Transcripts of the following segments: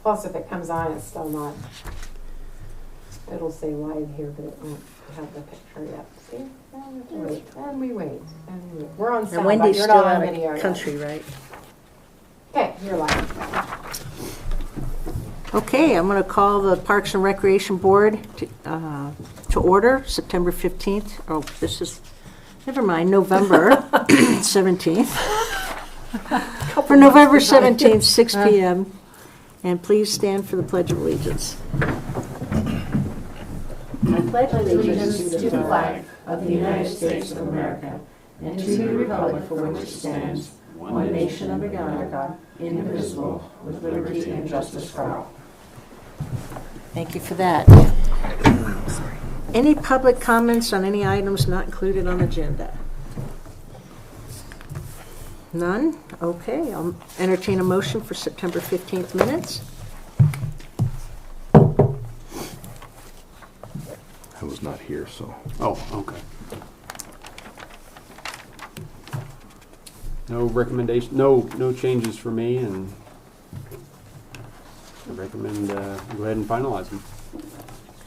Plus, if it comes on, it's still not, it'll say live here, but it won't have the picture yet. See? And we wait. We're on sound, And but Wendy's you're still not on out video of yet. country, right? Okay, you're live. Okay, I'm going to call the Parks and Recreation Board to order, September 15th. Oh, this is, never mind, November 17th. For November 17th, 6 p.m. And please stand for the Pledge of Allegiance. I pledge allegiance to the flag of the United States of America and to the republic for which it stands, one nation under God, indivisible, with liberty and justice for all. Thank you for that. Any public comments on any items not included on the agenda? None? Okay, I'll entertain a motion for September 15th minutes. I was not here, so. Oh, okay. No recommendation, no changes for me, and I recommend go ahead and finalize them.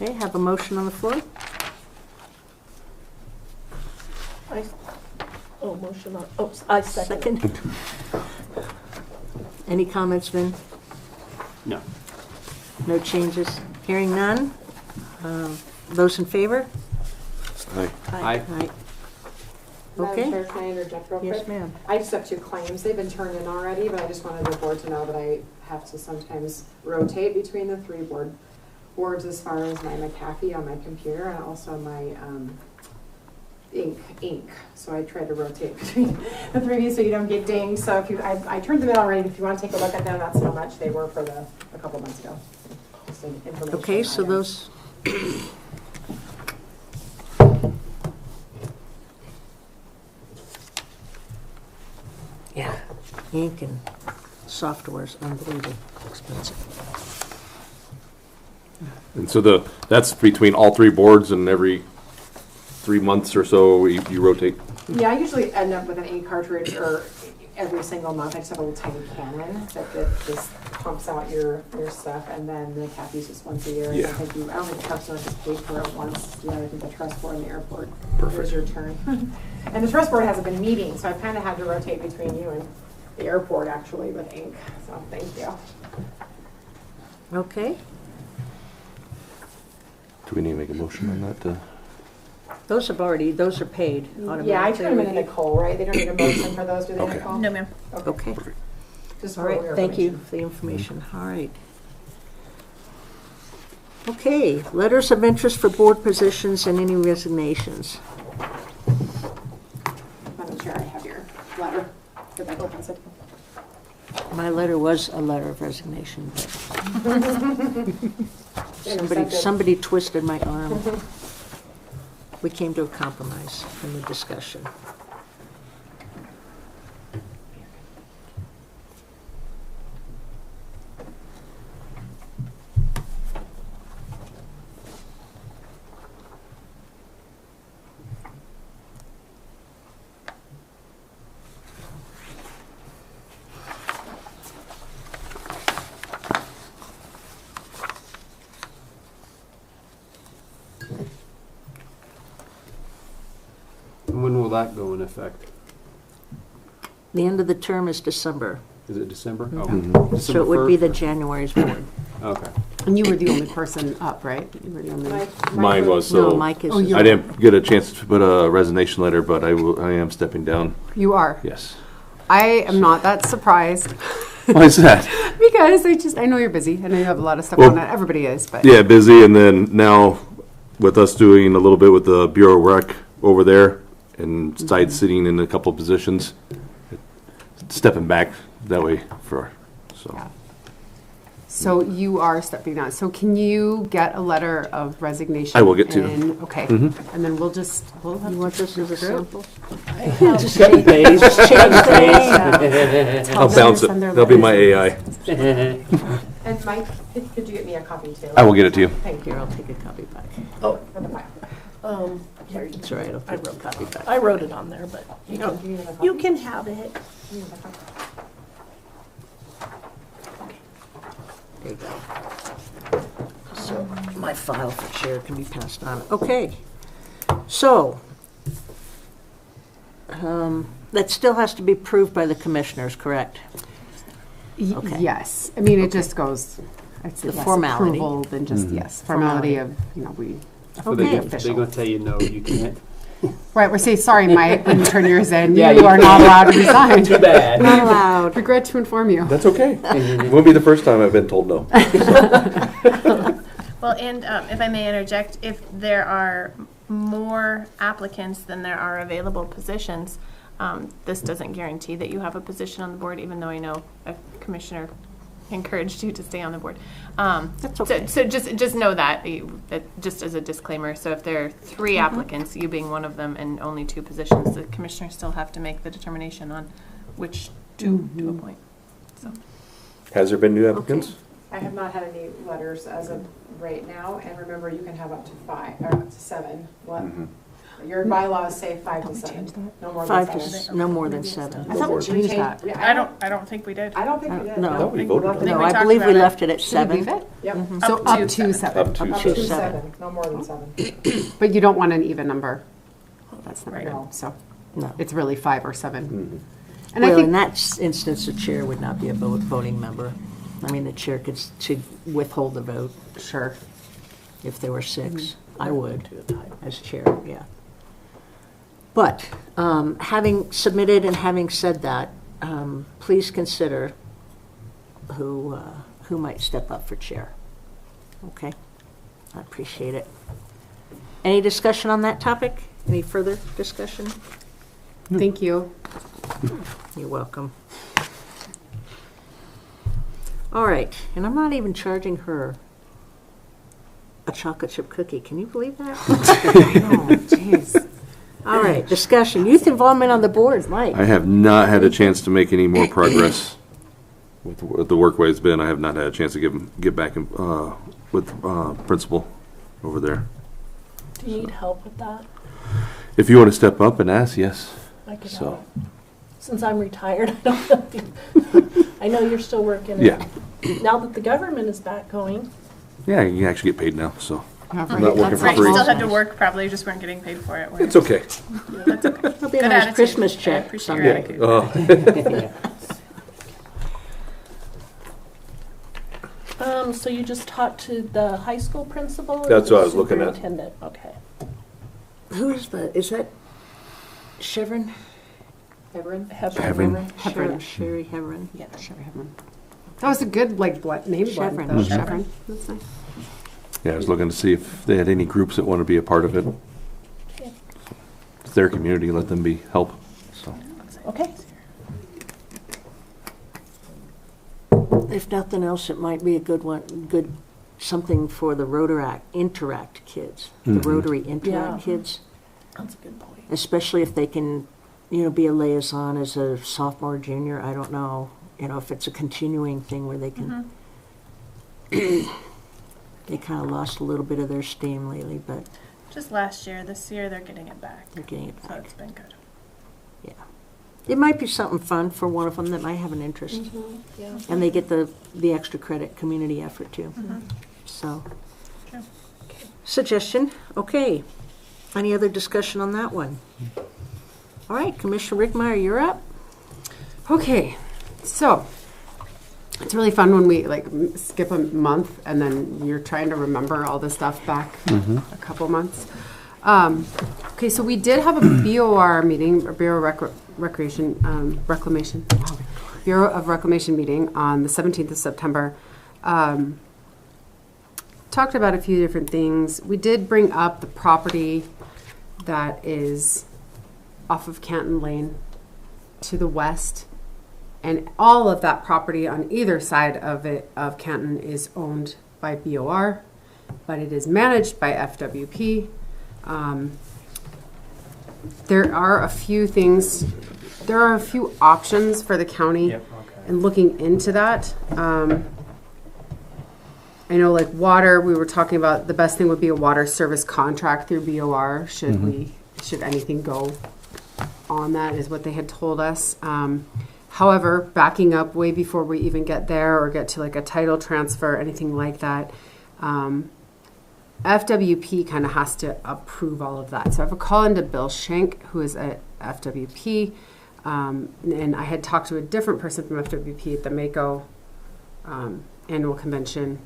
Okay, have a motion on the floor. Motion on, I second. Any comments, Vin? No. No changes? Hearing none? Those in favor? Aye. Aye. Aye. Madam Okay. Chair, can I interject real quick? Yes, ma'am. I just have 2 claims. They've been turned in already, but I just wanted the board to know that I have to sometimes rotate between the 3 boards as far as my McAfee on my computer and also my ink. So I try to rotate between the 3 so you don't get dinged. So if I turned them in already. If you want to take a look at them, that's how much they were for a couple months ago. Just an information Okay, so item. those, yeah, ink and software is unbelievably expensive. And so that's between all 3 boards, and every 3 months or so you rotate? Yeah, I usually end up with an ink cartridge or every single month. I just have a little tiny cannon that just pumps out your stuff, and then the McAfee's just once a year. Yeah. I don't think customer just paid for it once. Yeah, I think the trust board in the airport. Perfect. Here's your turn. And the trust board hasn't been meeting, so I've kind of had to rotate between you and the airport actually with ink. So thank you. Okay, Do we need to make a motion on that? those are paid automatically. Yeah, I turn them into Nicole, right? They don't need a motion for those, do they, Okay. Nicole? No, ma'am. Okay, Just all for right, your thank you information. for the information. All right. Okay, letters of interest for board positions and any resignations. Madam Chair, I have your letter. Did that open it? My letter was a letter of resignation, but somebody twisted my arm. We came to a compromise in the discussion. When will that go in effect? The end of the term is December, Is it December? Mhm. Oh, so December it would be 1st? the January's board. Okay. And you were the only person up, right? You were the only. Mine was, No, so Mike is. Oh, you're- I didn't get a chance to put a resignation letter, but I am stepping down. You are. Yes. I am not that surprised Why is that? because I know you're busy. I know you have a lot of stuff Well, on it. Everybody is, but Yeah, busy, and then now with us doing a little bit with the Bureau of Rec over there and side sitting in a couple of positions, stepping back that way so. Yeah. So you are stepping down. So can you get a letter of resignation? I will get to. Okay. Mhm. And then we'll have You want this as a sample? Just change days. I'll bounce it. That'll be my AI. And Mike, could you get me a copy too? I will get it to you. Thank Here, you. I'll take a copy back. Oh, For the file. here, It's all right, I'll take a copy back. I wrote it on there, but You can give me the copy. you can have it. Give me the copy. There you go. So my file for chair can be passed on. Okay. So, that still has to be approved by the commissioners, correct? Okay. Yes, I mean, it just goes, it's The less formality. approval than just, yes, formality of, we, So Okay. they're gonna tell you, no, you can't. right, we're saying, sorry, Mike, when you turn yours in, Yeah, you you are not allowed to resign. Too bad. Not allowed. Regret to inform you. That's okay. It won't be the first time I've been told no. Well, and if I may interject, if there are more applicants than there are available positions, this doesn't guarantee that you have a position on the board, even though I know a commissioner encouraged you to stay on the board. That's okay. So just know that, just as a disclaimer. So if there are 3 applicants, you being one of them, and only 2 positions, the commissioners still have to make the determination on which to appoint. So. Has there been new applicants? I have not had any letters as of right now, and remember, you can have up to 5, or up to 7. What? Your bylaws say 5 to 7, no more than 7. No more than 7. I thought we changed that. Yeah, I don't think we did. I don't think we did. No. I thought we voted on think No, we I talked believe we about it. left it at Should we leave 7. it? Yep. So Up up to to 7. Up to Up to to 7. 7, no more than 7. But you don't want an even number. That's not Right. good. So No. it's really 5 or 7. And Well, I in think, that instance, the chair would not be a voting member. I mean, the chair could withhold the vote sure. if there were 6. I would, as chair, yeah. But having submitted and having said that, please consider who might step up for chair. Okay? I appreciate it. Any discussion on that topic? Any further discussion? Thank you. You're welcome. All right, and I'm not even charging her a chocolate chip cookie. Can you believe that? Oh, jeez. All right, discussion. Youth involvement on the board, Mike. I have not had a chance to make any more progress with the work way it's been. I have not had a chance to get back in, with principal over there. Do you need help with that? If you want to step up and ask, yes. I could So. help. Since I'm retired, I don't know. I know you're still working. Yeah. Now that the government is back going. Yeah, you can actually get paid now, so Not not working for Right, you free. still had to work, probably just weren't getting paid for it. it's okay. That's okay. It'll be a Good nice attitude. Christmas I check appreciate your someday. Oh, So you just talked to the high school principal? or That's the what I was looking at. superintendent? Okay. Who is that Chevron? Hebron? Hebron. Hebron. Sherry Hebron. Yeah, sure. That was a good name blend, Chevron. though. Chevron. That's nice. Yeah, I was looking to see if they had any groups that want to be a part of it. Yeah. It's their community, let them be help. So Okay. If nothing else, it might be a good something for the Interact kids, the Rotary Interact Yeah. kids, That's a good point. especially if they can, be a liaison as a sophomore, junior. I don't know, if it's a continuing thing where they can. They kind of lost a little bit of their steam lately, but Just last year. This year, they're getting it back. they're getting it So back. it's been good. Yeah, it might be something fun for one of them that might have an interest. Yeah. And they get the extra credit, community effort too. So, True. suggestion, okay. Any other discussion on that one? All right, Commissioner Rickmeyer, you're up. Okay, so it's really fun when we skip a month and then you're trying to remember all the stuff back a couple months. Okay, so we did have a BOR meeting, or Bureau of Reclamation meeting on the 17th of September. Talked about a few different things. We did bring up the property that is off of Canton Lane to the west. And all of that property on either side of Canton is owned by BOR, but it is managed by FWP. There are a few options for the county in looking into that. I know water, we were talking about the best thing would be a water service contract through BOR should anything go on that, is what they had told us. However, backing up way before we even get there or get to like a title transfer, anything like that, FWP kind of has to approve all of that. So I have a call into Bill Schenk, who is at FWP, and I had talked to a different person from FWP at the Mako annual convention,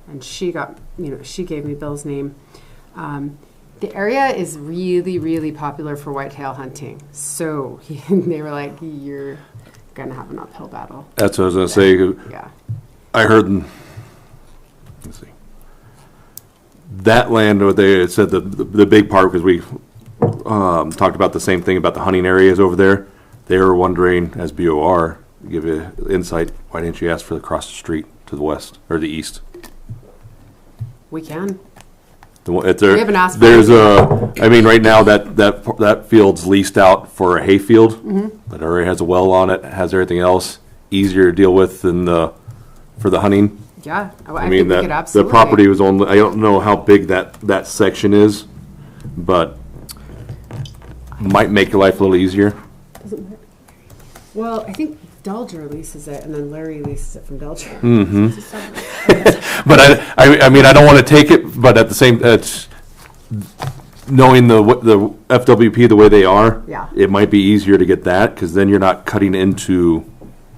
and she gave me Bill's name. The area is really, really popular for whitetail hunting. So they were like, you're going to have an uphill battle. That's what I was going to say. Yeah. I heard, let's see, that land, or they said the big part, because we talked about the same thing about the hunting areas over there. They were wondering, as BOR, give you insight, why didn't you ask for across the street to the west or the east? We can. We haven't asked for there's I mean, right now that field's leased out for a hay field, that already has a well on it, has everything else, easier to deal with than for the hunting. Yeah. I mean, think we could the absolutely. property was only, I don't know how big that section is, but might make your life a little easier. Well, I think Delger leases it, and then Larry leases it from Delger. But I mean, I don't want to take it, but at the same, knowing the FWP the way they are, Yeah. it might be easier to get that, because then you're not cutting into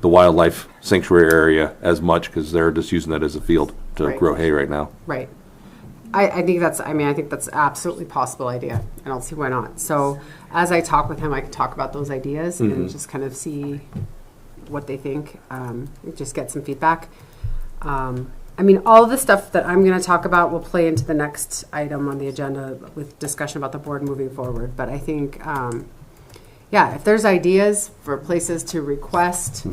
the wildlife sanctuary area as much, because they're just using that as a field to Right. grow hay right now. Right. I think that's absolutely possible idea. I don't see why not. So as I talk with him, I can talk about those ideas and just kind of see what they think, just get some feedback. I mean, all the stuff that I'm going to talk about will play into the next item on the agenda with discussion about the board moving forward. But I think, if there's ideas for places to request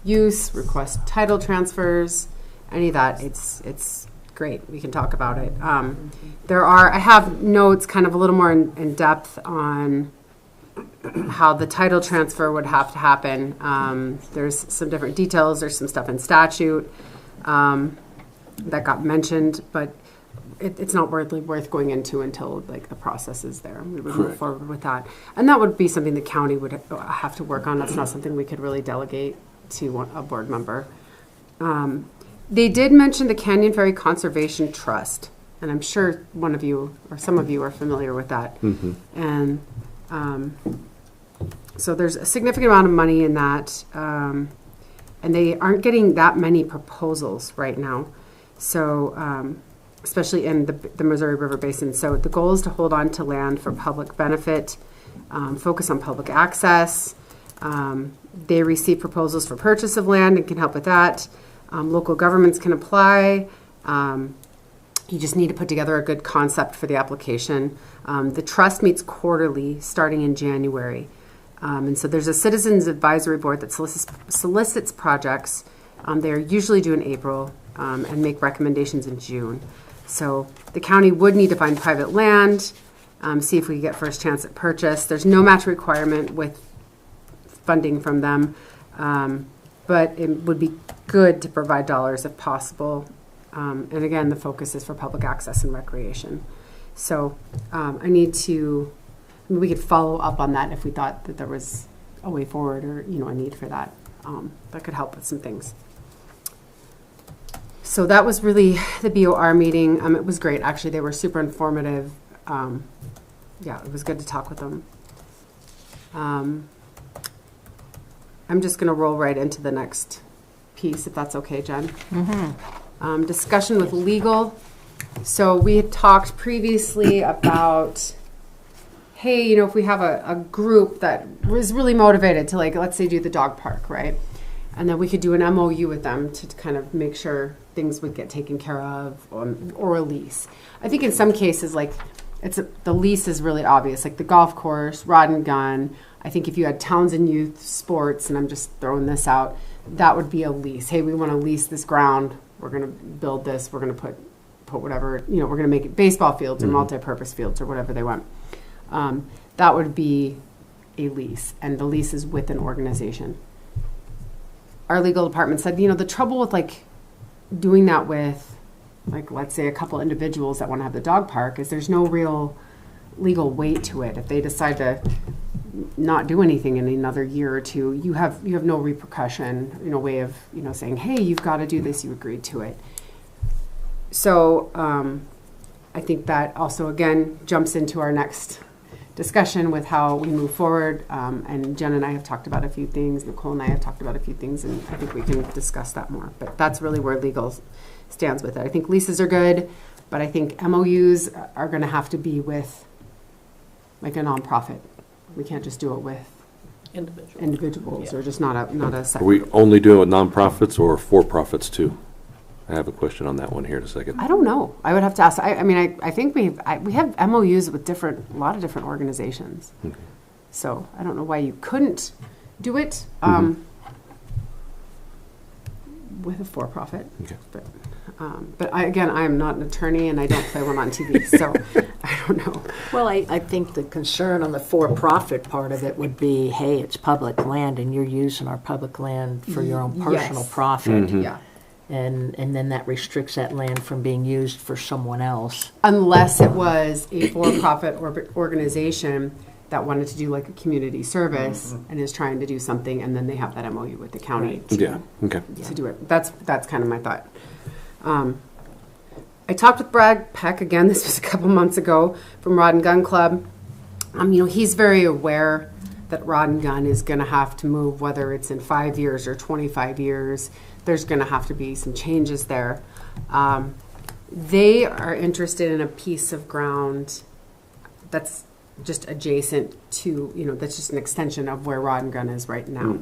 use, request title transfers, any of that, it's great. We can talk about it. I have notes kind of a little more in depth on how the title transfer would have to happen. There's some different details. There's some stuff in statute that got mentioned, but it's not really worth going into until like the process is there. We would move forward with that, and that would be something the county would have to work on. That's not something we could really delegate to a board member. They did mention the Canyon Ferry Conservation Trust, and I'm sure one of you or some of you are familiar with that. And so there's a significant amount of money in that, and they aren't getting that many proposals right now. So, especially in the Missouri River Basin. So the goal is to hold on to land for public benefit, focus on public access. They receive proposals for purchase of land and can help with that. Local governments can apply. You just need to put together a good concept for the application. The trust meets quarterly starting in January. And so there's a citizens advisory board that solicits projects. They're usually due in April and make recommendations in June. So the county would need to find private land, see if we can get first chance at purchase. There's no match requirement with funding from them, but it would be good to provide dollars if possible. And again, the focus is for public access and recreation. So we could follow up on that if we thought that there was a way forward or, a need for that. That could help with some things. So that was really the BOR meeting. It was great. Actually, they were super informative. It was good to talk with them. I'm just going to roll right into the next piece, if that's okay, Jen. Discussion with legal. So we had talked previously about, hey, if we have a group that was really motivated to, like, let's say do the dog park, right? And then we could do an MOU with them to kind of make sure things would get taken care of, or a lease. I think in some cases, like, the lease is really obvious, like the golf course, rod and gun. I think if you had Townsend Youth Sports, and I'm just throwing this out, that would be a lease. Hey, we want to lease this ground. We're going to build this. We're going to put whatever, we're going to make it baseball fields or multi-purpose fields or whatever they want. That would be a lease, and the lease is with an organization. Our legal department said, the trouble with like doing that with, like, let's say a couple individuals that want to have the dog park is there's no real legal weight to it. If they decide to not do anything in another year or two, you have no repercussion, way of, saying, hey, you've got to do this, you agreed to it. So I think that also, again, jumps into our next discussion with how we move forward. And Jen and I have talked about a few things, Nicole and I have talked about a few things, and I think we can discuss that more. But that's really where legal stands with it. I think leases are good, but I think MOUs are going to have to be with like a nonprofit. We can't just do it with individuals, or just not a set. Are we only doing it with nonprofits or for-profits too? I have a question on that one here in a second. I don't know. I would have to ask. I think we have MOUs with a lot of different organizations. Okay. So I don't know why you couldn't do it with a for-profit. Okay. But I am not an attorney, and I don't play one on TV, so I don't know. Well, I think the concern on the for-profit part of it would be, hey, it's public land and you're using our public land for your own personal Yes. profit. Yeah. And then that restricts that land from being used for someone else. Unless it was a for-profit organization that wanted to do like a community service and is trying to do something, and then they have that MOU with the county Yeah, okay. to do it. That's kind of my thought. I talked with Brad Peck again. This was a couple months ago from Rod and Gun Club. He's very aware that Rod and Gun is going to have to move, whether it's in 5 years or 25 years. There's going to have to be some changes there. They are interested in a piece of ground that's just adjacent to, that's just an extension of where Rod and Gun is right now.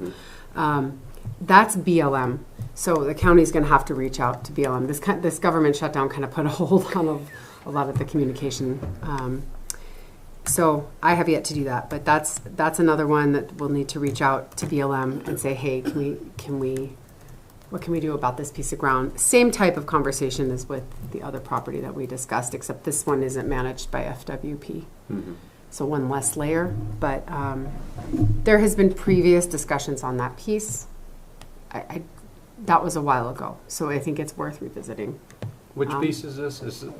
That's BLM. So the county's going to have to reach out to BLM. This government shutdown kind of put a hold on a lot of the communication. So I have yet to do that, but that's another one that we'll need to reach out to BLM and say, hey, what can we do about this piece of ground? Same type of conversation as with the other property that we discussed, except this one isn't managed by FWP. So one less layer, but there has been previous discussions on that piece. That was a while ago, so I think it's worth revisiting. Which piece is this? Is it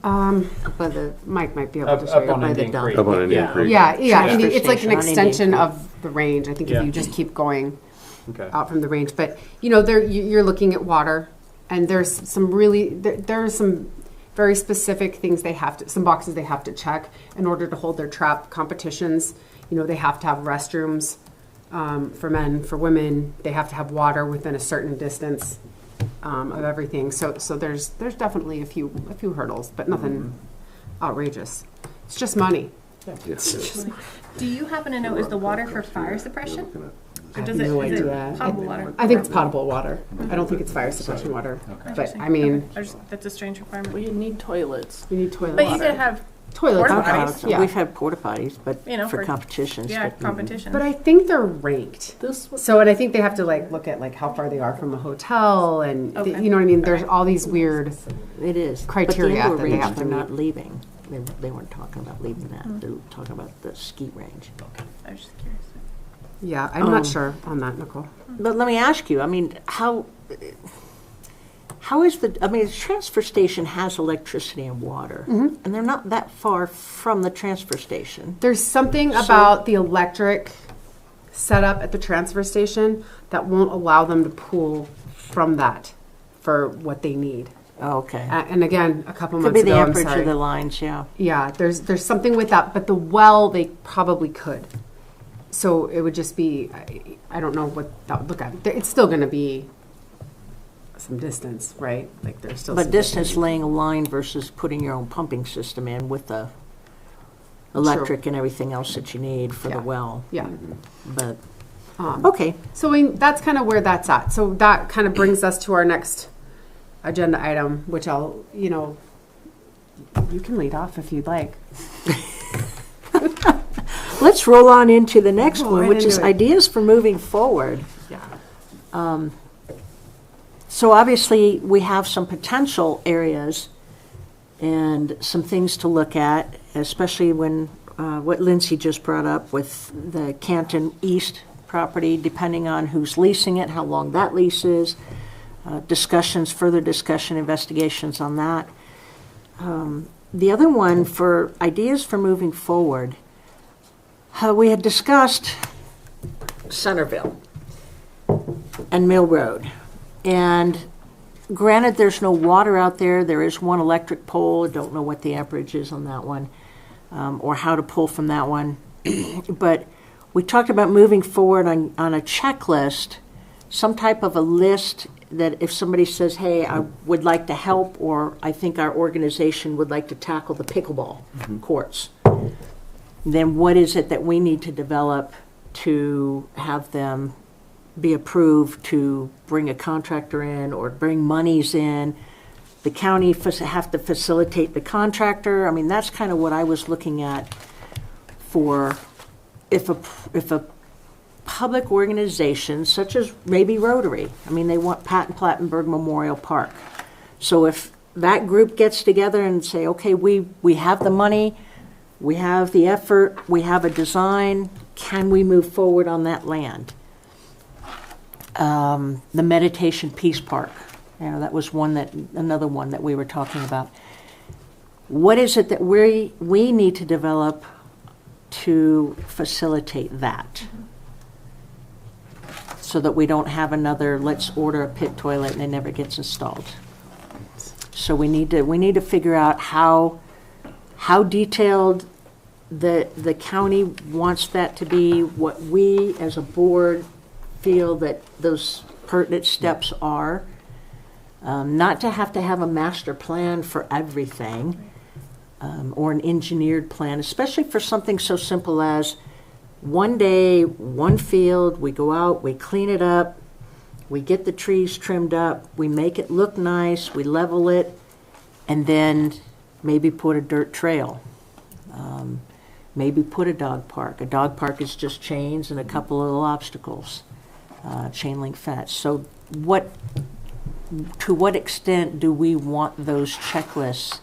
But Mike might be able to up show you. on by the Indian dump. Creek? Up on Indian Yeah. Creek. Yeah, Transfer it's like an station on extension Indian of the range. I think Yeah. if you just keep going Okay. out from the range, but you're looking at water, and there's some there are some very specific things some boxes they have to check in order to hold their trap competitions. They have to have restrooms for men, for women. They have to have water within a certain distance of everything. So there's definitely a few hurdles, but nothing outrageous. It's just money. Do you happen to know, is the water for fire suppression? Or does no is idea. it potable water? I think it's potable water. I don't think it's fire suppression water. But I mean, That's a strange requirement. We need toilets. you need toilet But you water. could have, Toilets. porta are potties. fine, yeah. We've had porta potties, but for for- competitions. yeah, but- competition. But I think they're ranked. This was So, and I think they have to look at how far they are from a hotel, and Okay. you know what I mean. There's all these weird. It is. Criteria But the that they indoor have range, to they're not meet. leaving. They weren't talking about leaving that. They were talking about the ski range. I was just curious. Yeah, I'm not sure on that, Nicole. But let me ask you, how is the transfer station has electricity and water, and they're not that far from the transfer station. There's something about the electric setup at the transfer station that won't allow them to pull from that for what they need. Oh, okay. And again, a couple Could months be the ago, I'm amperage sorry. of the lines, yeah. Yeah, there's something with that, but the well, they probably could. So it would just be, I don't know what that would look at. It's still going to be some distance, right? There's still But some distance laying a line versus putting your own pumping system in with the electric and everything else that you need for Yeah. the well. Yeah. But, Um, okay. So that's kind of where that's at. So that kind of brings us to our next agenda item, which you can lead off if you'd like. Let's roll on into the next Roll one, right which is into it. ideas for moving forward. Yeah. So obviously, we have some potential areas and some things to look at, especially when, what Lindsay just brought up with the Canton East property, depending on who's leasing it, how long that lease is, further discussion, investigations on that. The other one for ideas for moving forward, We had discussed Centerville and Mill Road. And granted, there's no water out there. There is one electric pole. I don't know what the amperage is on that one, or how to pull from that one. But we talked about moving forward on a checklist, some type of a list that if somebody says, hey, I would like to help, or I think our organization would like to tackle the pickleball courts, then what is it that we need to develop to have them be approved to bring a contractor in or bring monies in? The county have to facilitate the contractor. I mean, that's kind of what I was looking at for if a public organization, such as maybe Rotary, I mean, they want Patton Plattenberg Memorial Park. So if that group gets together and say, okay, we have the money, we have the effort, we have a design, can we move forward on that land? The Meditation Peace Park, that was another one that we were talking about. What is it that we need to develop to facilitate that? So that we don't have another, let's order a pit toilet and it never gets installed. So we need to figure out how detailed the county wants that to be, what we as a board feel that those pertinent steps are. Not to have a master plan for everything, or an engineered plan, especially for something so simple as one day, one field, we go out, we clean it up, we get the trees trimmed up, we make it look nice, we level it, and then maybe put a dirt trail. Maybe put a dog park. A dog park is just chains and a couple of little obstacles, chain link fence. So to what extent do we want those checklists,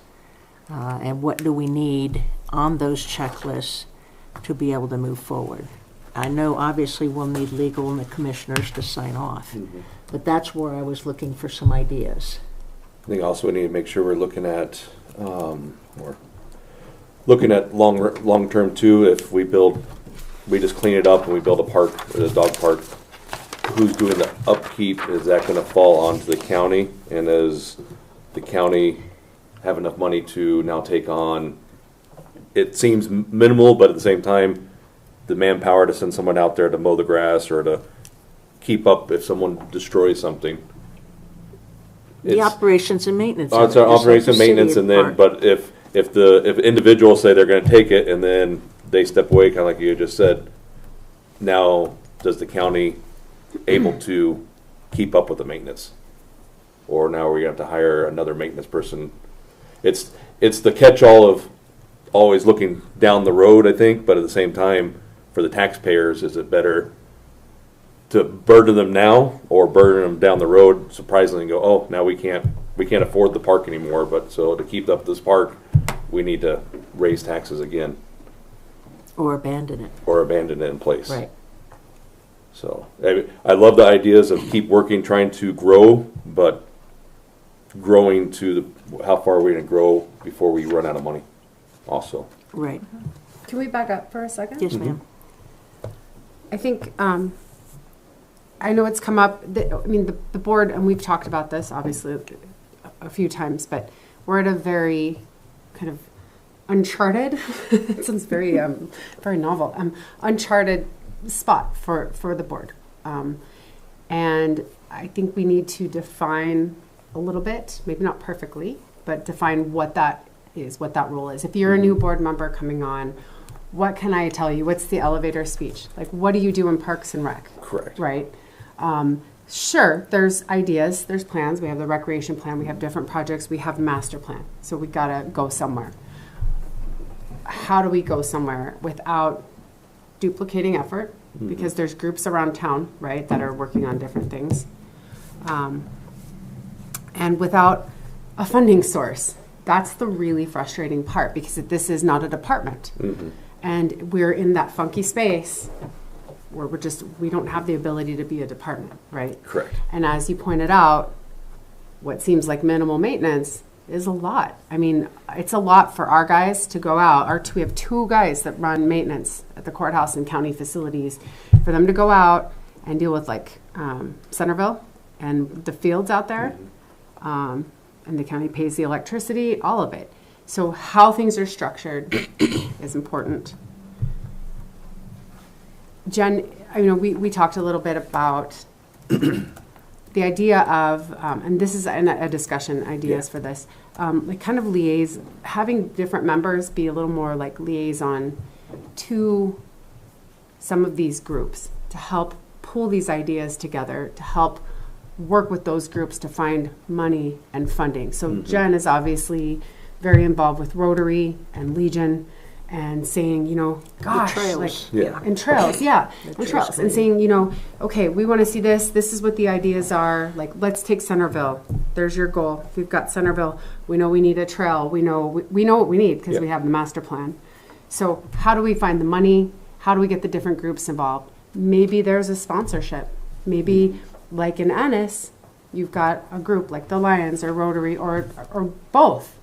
and what do we need on those checklists to be able to move forward? I know obviously we'll need legal and the commissioners to sign off, but that's where I was looking for some ideas. I think also we need to make sure we're looking at long term too. If we just clean it up and we build a park, a dog park, who's doing the upkeep? Is that going to fall onto the county? And does the county have enough money to now take on? It seems minimal, but at the same time, the manpower to send someone out there to mow the grass or to keep up if someone destroys something. The operations and maintenance. It's our operations and maintenance, and then, but if individuals say they're going to take it and then they step away, kind of like you just said, now does the county able to keep up with the maintenance? Or now we're going to have to hire another maintenance person? It's the catch-all of always looking down the road, I think, but at the same time, for the taxpayers, is it better to burden them now or burden them down the road, surprisingly, and go, oh, now we can't afford the park anymore, but so to keep up this park, we need to raise taxes again. Or abandon it. Or abandon it in place. Right. So I love the ideas of keep working, trying to grow, but growing to how far are we going to grow before we run out of money also. Right. Can we back up for a second? Yes, ma'am. I think, I know it's come up, the board, and we've talked about this obviously a few times, but we're at a very kind of uncharted, it sounds very, very novel, uncharted spot for the board. And I think we need to define a little bit, maybe not perfectly, but define what that is, what that role is. If you're a new board member coming on, what can I tell you? What's the elevator speech? Like, what do you do in Parks and Rec? Correct. Right? Sure, there's ideas, there's plans. We have the recreation plan, we have different projects, we have a master plan. So we gotta go somewhere. How do we go somewhere without duplicating effort? Because there's groups around town, right, that are working on different things. And without a funding source. That's the really frustrating part, because this is not a department. And we're in that funky space where we don't have the ability to be a department, right? Correct. And as you pointed out, what seems like minimal maintenance is a lot. I mean, it's a lot for our guys to go out. We have 2 guys that run maintenance at the courthouse and county facilities. For them to go out and deal with like Centerville and the fields out there, and the county pays the electricity, all of it. So how things are structured is important. Jen, we talked a little bit about the idea of, and this is a discussion ideas for this, like kind of having different members be a little more like liaison to some of these groups to help pull these ideas together, to help work with those groups to find money and funding. So Jen is obviously very involved with Rotary and Legion and saying, gosh, trails. and trails, and trails, and saying, okay, we want to see this. This is what the ideas are. Like, let's take Centerville. There's your goal. If we've got Centerville, we know we need a trail. We know what we need because we have the master plan. So how do we find the money? How do we get the different groups involved? Maybe there's a sponsorship. Maybe, like in Ennis, you've got a group like the Lions or Rotary or both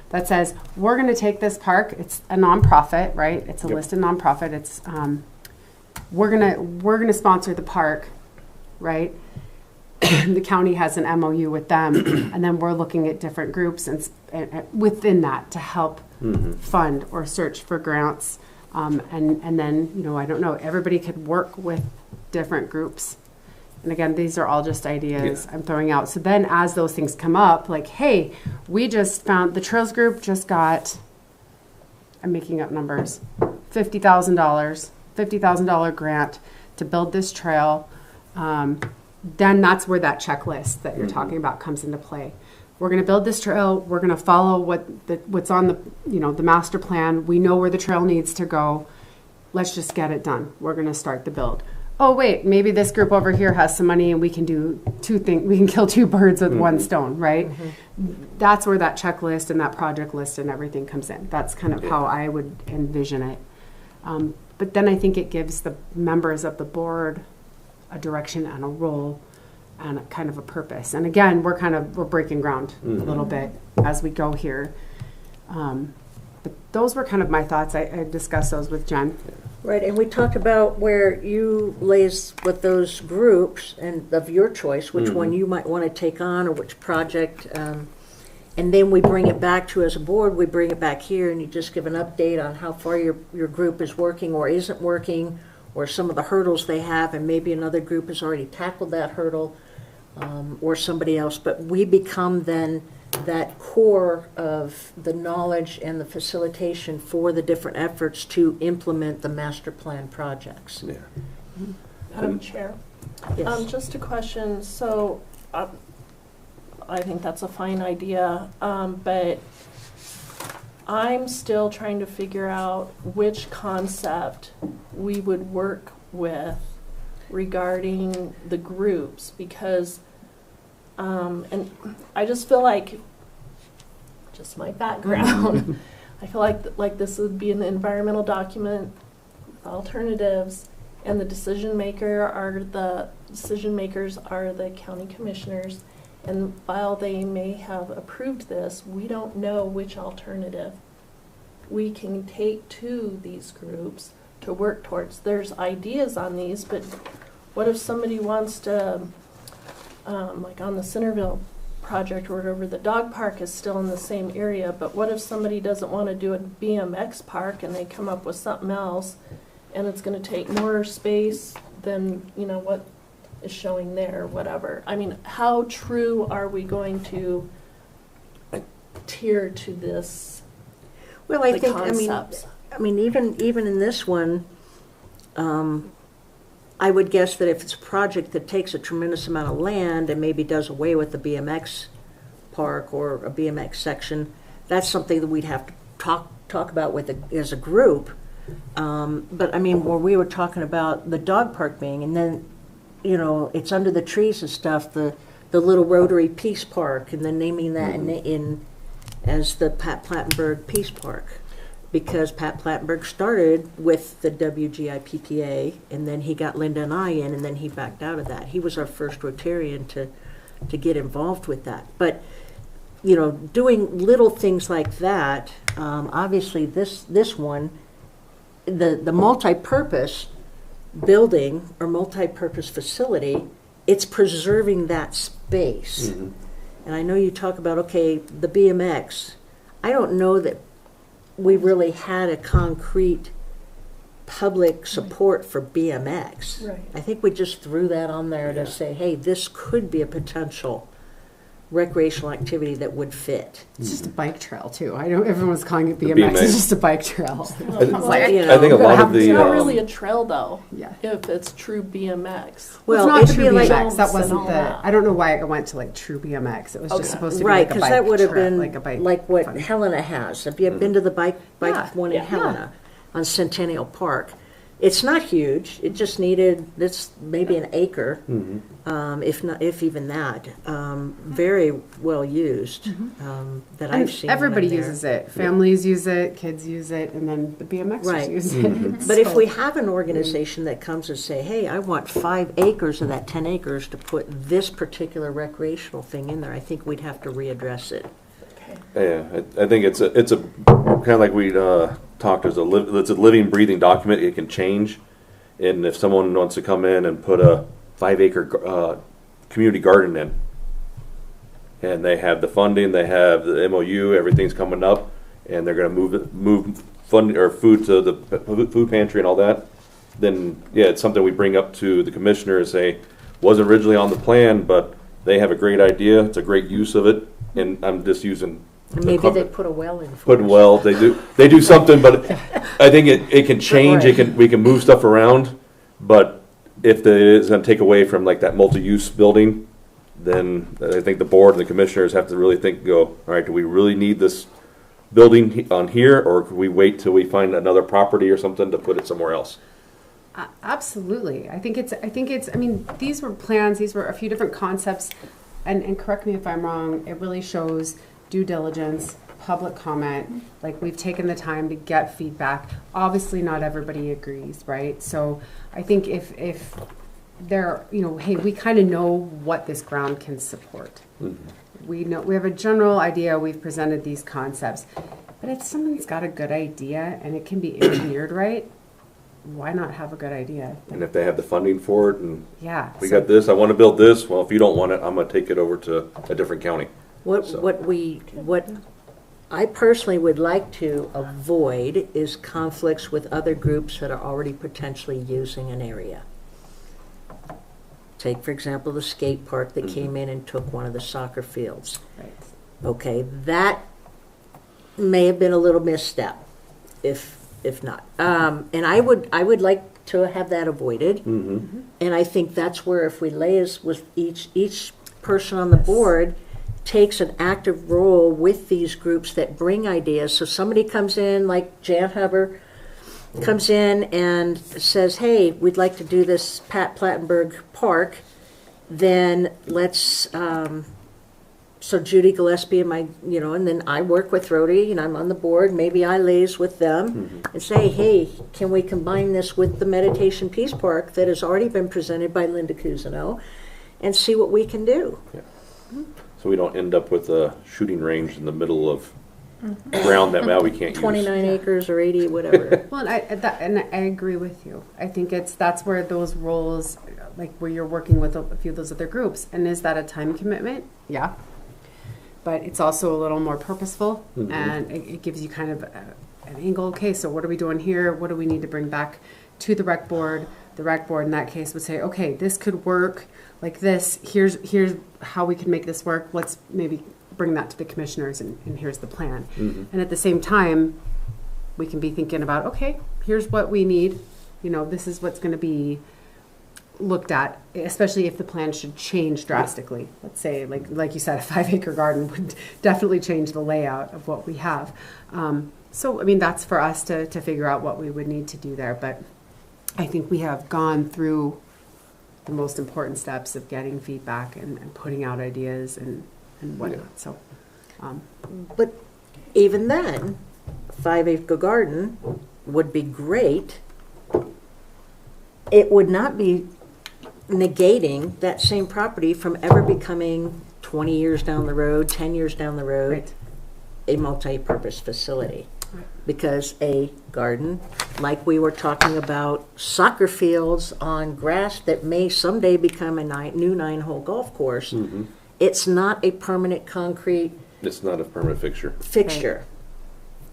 that says, we're going to take this park. It's a nonprofit, right? It's a listed nonprofit. It's we're gonna sponsor the park, right? The county has an MOU with them, and then we're looking at different groups and within that to help fund or search for grants. And then, I don't know, everybody could work with different groups. And again, these are all just ideas I'm throwing out. So then as those things come up, like, hey, we just found the Trails Group just got, I'm making up numbers, $50,000 grant to build this trail. Then that's where that checklist that you're talking about comes into play. We're going to build this trail. We're going to follow what's on the master plan. We know where the trail needs to go. Let's just get it done. We're going to start the build. Oh, wait, maybe this group over here has some money and we can do 2 things. We can kill 2 birds with 1 stone, right? That's where that checklist and that project list and everything comes in. That's kind of how I would envision it. But then I think it gives the members of the board a direction and a role and a kind of a purpose. And again, we're breaking ground a little bit as we go here. But those were kind of my thoughts. I discussed those with Jen. Right, and we talked about where you lays with those groups and of your choice, which one you might want to take on or which project. And then we bring it back to, as a board, we bring it back here and you just give an update on how far your group is working or isn't working, or some of the hurdles they have, and maybe another group has already tackled that hurdle, or somebody else. But we become then that core of the knowledge and the facilitation for the different efforts to implement the master plan projects. Yeah. Madam Chair, Yes. just a question. So I think that's a fine idea, but I'm still trying to figure out which concept we would work with regarding the groups, because and I just feel like, just my background, I feel like this would be an environmental document with alternatives, and the decision makers are the county commissioners, and while they may have approved this, we don't know which alternative we can take to these groups to work towards. There's ideas on these, but what if somebody wants to, like on the Centerville project or whatever, the dog park is still in the same area, but what if somebody doesn't want to do a BMX park and they come up with something else and it's going to take more space than, what is showing there, whatever. I mean, how true are we going to adhere to this? Well, I the think, concepts? even in this one, I would guess that if it's a project that takes a tremendous amount of land and maybe does away with the BMX park or a BMX section, that's something that we'd have to talk about as a group. But where we were talking about the dog park being, and then, it's under the trees and stuff, the little Rotary Peace Park, and then naming that in as the Pat Plattenberg Peace Park. Because Pat Plattenberg started with the WGIPPA, and then he got Linda and I in, and then he backed out of that. He was our first Rotarian to get involved with that. But you know, doing little things like that, obviously this one, the multi-purpose building or multi-purpose facility, it's preserving that space. Mhm. And I know you talk about, okay, the BMX. I don't know that we really had a concrete public support for BMX. Right. I think we just threw that on there to say, hey, this could be a potential recreational activity that would fit. It's just a bike trail too. I know everyone's calling it The BMX. BMX. It's just a bike trail. I Like, you I think a know, lot of It's the, not really a trail though, Yeah. if it's true BMX. Well, it's not it'd true be like- BMX. That and wasn't all the. that. I don't know why it went to like true BMX. It was Okay. just supposed to be Right, like a because bike that would have trail, been like a bike. like what fun. Helena has. Have you been to the bike Yeah, one in yeah. Helena on Centennial Park? It's not huge. It just needed this maybe an acre, if even that. Very well used that And I've seen. everybody in there. uses it. Families use it. Kids use it, and then the BMXers Right. use it. But if So- we have an organization that comes and say, hey, I want 5 acres of that 10 acres to put this particular recreational thing in there, I think we'd have to readdress it. yeah, I think it's a kind of like we talked. It's a living, breathing document. It can change, and if someone wants to come in and put a 5-acre community garden in, and they have the funding, they have the MOU, everything's coming up, and they're going to move fund or food to the food pantry and all that, then yeah, it's something we bring up to the commissioner and say, wasn't originally on the plan, but they have a great idea, it's a great use of it, and I'm just using. And maybe they put a well in for Put us. well, they do something, but I think it can change. We can move stuff around, but if it's going to take away from like that multi-use building, then I think the board and the commissioners have to really think. Go, all right, do we really need this building on here, or could we wait till we find another property or something to put it somewhere else? Absolutely. I think it's, I mean, these were plans, these were a few different concepts, and correct me if I'm wrong, it really shows due diligence, public comment, like we've taken the time to get feedback. Obviously, not everybody agrees, right? So I think if there, you know, hey, we kind of know what this ground can support. We know, we have a general idea, we've presented these concepts, but if someone's got a good idea and it can be engineered right, why not have a good idea? And if they have the funding for it, and Yeah. we so- got this, I want to build this. Well, if you don't want it, I'm going to take it over to a different county. What So- what I personally would like to avoid is conflicts with other groups that are already potentially using an area. Take, for example, the skate park that came in and took one of the soccer fields. Right. Okay, that may have been a little misstep, if not. And I would like to have that avoided. Mm-hmm. And I think that's where if we liaise with each person on the board takes an active role with these groups that bring ideas. So somebody comes in, like Jan Huber, comes in and says, hey, we'd like to do this Pat Plattenberg Park, then let's, so Judy Gillespie and and then I work with Rotary and I'm on the board, maybe I liaise with them and say, hey, can we combine this with the Meditation Peace Park that has already been presented by Linda Cousineau and see what we can do. So we don't end up with a shooting range in the middle of ground that now we can't use. 29 acres or 80, whatever. Well, and I agree with you. I think that's where those roles, like where you're working with a few of those other groups, and is that a time commitment? Yeah. But it's also a little more purposeful, and it gives you kind of an angle. Okay, so what are we doing here? What do we need to bring back to the rec board? The rec board in that case would say, okay, this could work like this. Here's how we can make this work. Let's maybe bring that to the commissioners, and here's the plan. And at the same time, we can be thinking about, okay, here's what we need. You know, this is what's going to be looked at, especially if the plan should change drastically. Let's say, like you said, a 5-acre garden would definitely change the layout of what we have. So, I mean, that's for us to figure out what we would need to do there. But I think we have gone through the most important steps of getting feedback and putting out ideas and whatnot. So, But even then, a 5-acre garden would be great. It would not be negating that same property from ever becoming 20 years down the road, 10 years down the road, Right. a multi-purpose facility. Because a garden, like we were talking about soccer fields on grass that may someday become a new 9-hole golf course, it's not a permanent concrete It's not a permanent fixture. fixture.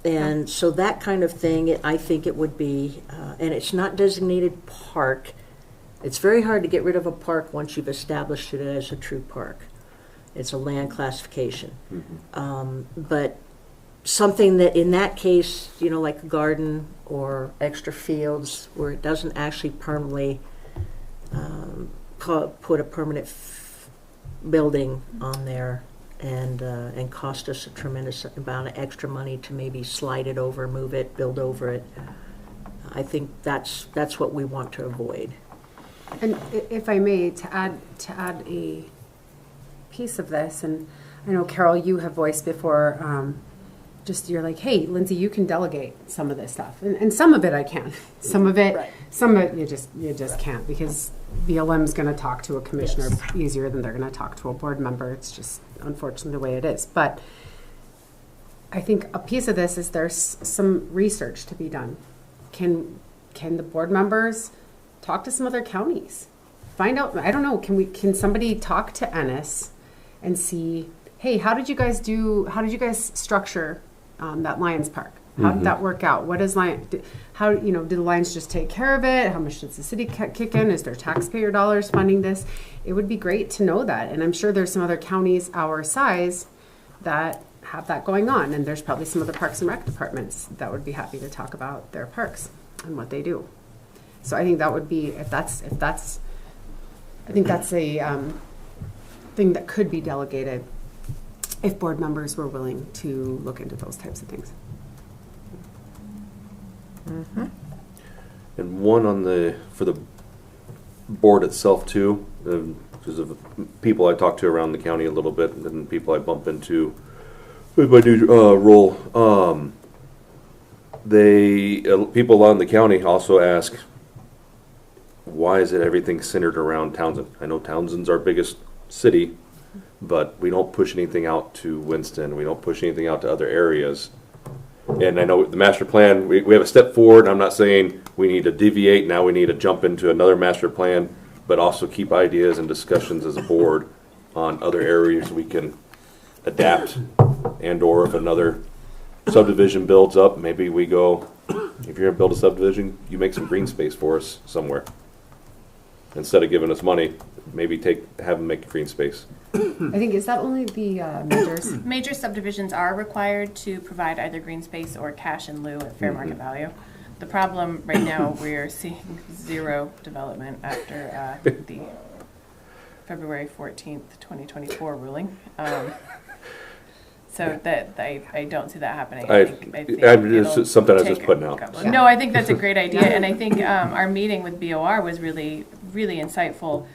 And so that kind of thing, I think it would be, and it's not designated park. It's very hard to get rid of a park once you've established it as a true park. It's a land classification. But something that in that case, you know, like a garden or extra fields where it doesn't actually permanently put a permanent building on there and cost us a tremendous amount of extra money to maybe slide it over, move it, build over it. I think that's what we want to avoid. And if I may, to add a piece of this, and I know Carol, you have voiced before, just you're like, hey, Lindsay, you can delegate some of this stuff, and some of it I can, some of it you just can't, because BLM is going to talk to a commissioner easier than they're going to talk to a board member. It's just unfortunately the way it is. But I think a piece of this is there's some research to be done. Can the board members talk to some other counties? Find out, I don't know, can somebody talk to Ennis and see, hey, how did you guys structure that Lions Park? How did that work out? What is did the Lions just take care of it? How much does the city kick in? Is there taxpayer dollars funding this? It would be great to know that. And I'm sure there's some other counties our size that have that going on. And there's probably some other Parks and Rec departments that would be happy to talk about their parks and what they do. So I think that would be, I think that's a thing that could be delegated if board members were willing to look into those types of things. And one for the board itself too, because of people I talk to around the county a little bit, and people I bump into with my new role. People on the county also ask, why is it everything centered around Townsend? I know Townsend's our biggest city, but we don't push anything out to Winston. We don't push anything out to other areas. And I know the master plan, we have a step forward. I'm not saying we need to deviate. Now we need to jump into another master plan, but also keep ideas and discussions as a board on other areas we can adapt, and or if another subdivision builds up, maybe we go, if you're gonna build a subdivision, you make some green space for us somewhere. Instead of giving us money, maybe have them make a green space. I think, is that only the majors? Major subdivisions are required to provide either green space or cash in lieu at fair market value. The problem right now, we're seeing zero development after the February 14th, 2024 ruling. So that I don't see that happening. I think it's something I was just putting out. No, I think that's a great idea, and I think our meeting with BOR was really insightful.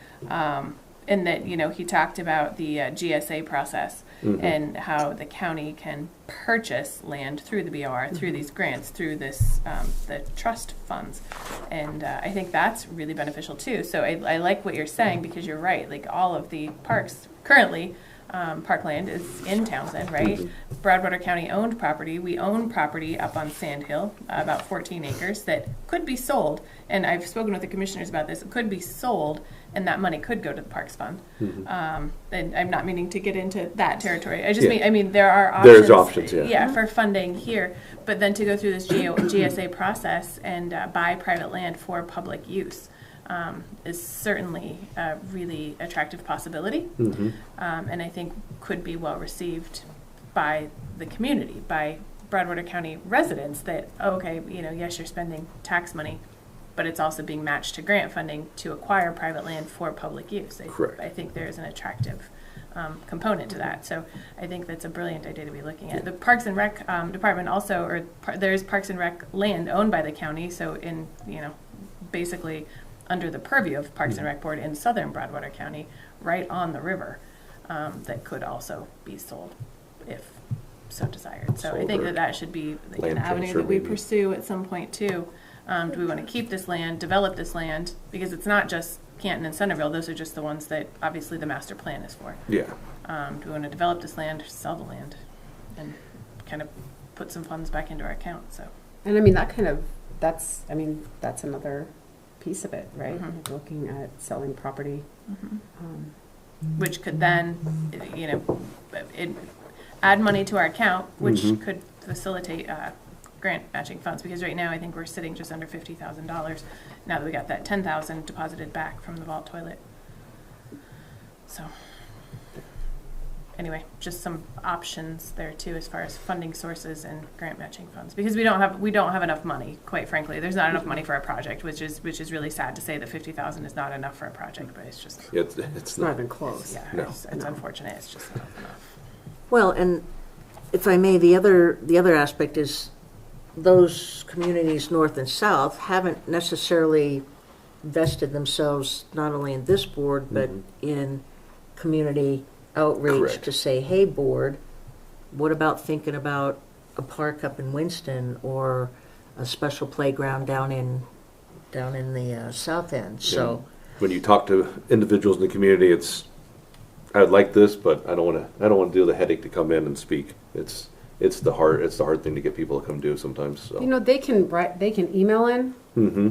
In that, he talked about the GSA process and how the county can purchase land through the BOR, through these grants, through this the trust funds, and I think that's really beneficial too. So I like what you're saying, because you're right. Like, all of the parks currently, parkland is in Townsend, right? Broadwater County owned property. We own property up on Sand Hill, about 14 acres, that could be sold. And I've spoken with the commissioners about this. It could be sold, and that money could go to the Parks Fund. And I'm not meaning to get into that territory. I just mean there are options. There's options, yeah. For funding here, but then to go through this GSA process and buy private land for public use is certainly a really attractive possibility, and I think could be well received by the community, by Broadwater County residents, that, okay, yes, you're spending tax money, but it's also being matched to grant funding to acquire private land for public use. Correct. I think there's an attractive component to that. So I think that's a brilliant idea to be looking at. The Parks and Rec department also, there's Parks and Rec land owned by the county, so in, basically under the purview of Parks and Rec Board in southern Broadwater County, right on the river, that could also be sold if so desired. So I think that should be an avenue that we pursue at some point too. Do we want to keep this land, develop this land? Because it's not just Canton and Centerville. Those are just the ones that obviously the master plan is for. Yeah. Do we want to develop this land or sell the land? And kind of put some funds back into our account, so. And I mean, that's another piece of it, right? Mhm. Like looking at selling property. Which could then, add money to our account, which Mhm. could facilitate grant matching funds. Because right now, I think we're sitting just under $50,000. Now that we got that 10,000 deposited back from the vault toilet. So, anyway, just some options there too, as far as funding sources and grant matching funds. Because we don't have enough money, quite frankly. There's not enough money for our project, which is really sad to say that 50,000 is not enough for a project, but it's just. It's It's not even close. Yeah, No. it's unfortunate. It's just not enough. Well, and if I may, the other aspect is those communities north and south haven't necessarily vested themselves not only in this board, but in community outreach Correct. to say, hey, board, what about thinking about a park up in Winston or a special playground down in the south end? So, when you talk to individuals in the community, I'd like this, but I don't want to do the headache to come in and speak. It's the hard thing to get people to come do sometimes. So. You know, they can email in. Mm-hmm.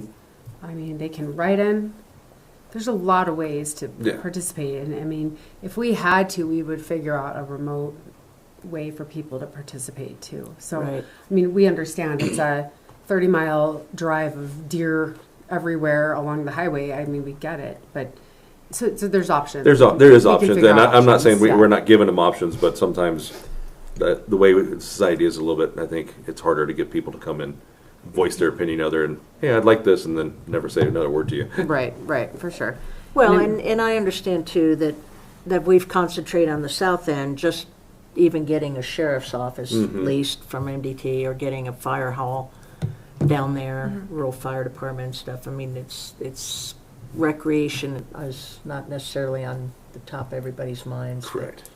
I mean, they can write in. There's a lot of ways to Yeah. participate. And I mean, if we had to, we would figure out a remote way for people to participate too. So, Right. I mean, we understand it's a 30-mile drive of deer everywhere along the highway. I mean, we get it. But so there's options. There is We can options, figure and out I'm not options, saying yeah. we're not giving them options, but sometimes the way society is a little bit, I think it's harder to get people to come and voice their opinion other and, hey, I'd like this, and then never say another word to you. Right, for sure. well, And and I understand too that we've concentrated on the south end, just even getting a sheriff's office Mhm. leased from MDT or getting a fire hall down there, rural fire department and stuff. I mean, it's recreation is not necessarily on the top of everybody's minds. but- Correct.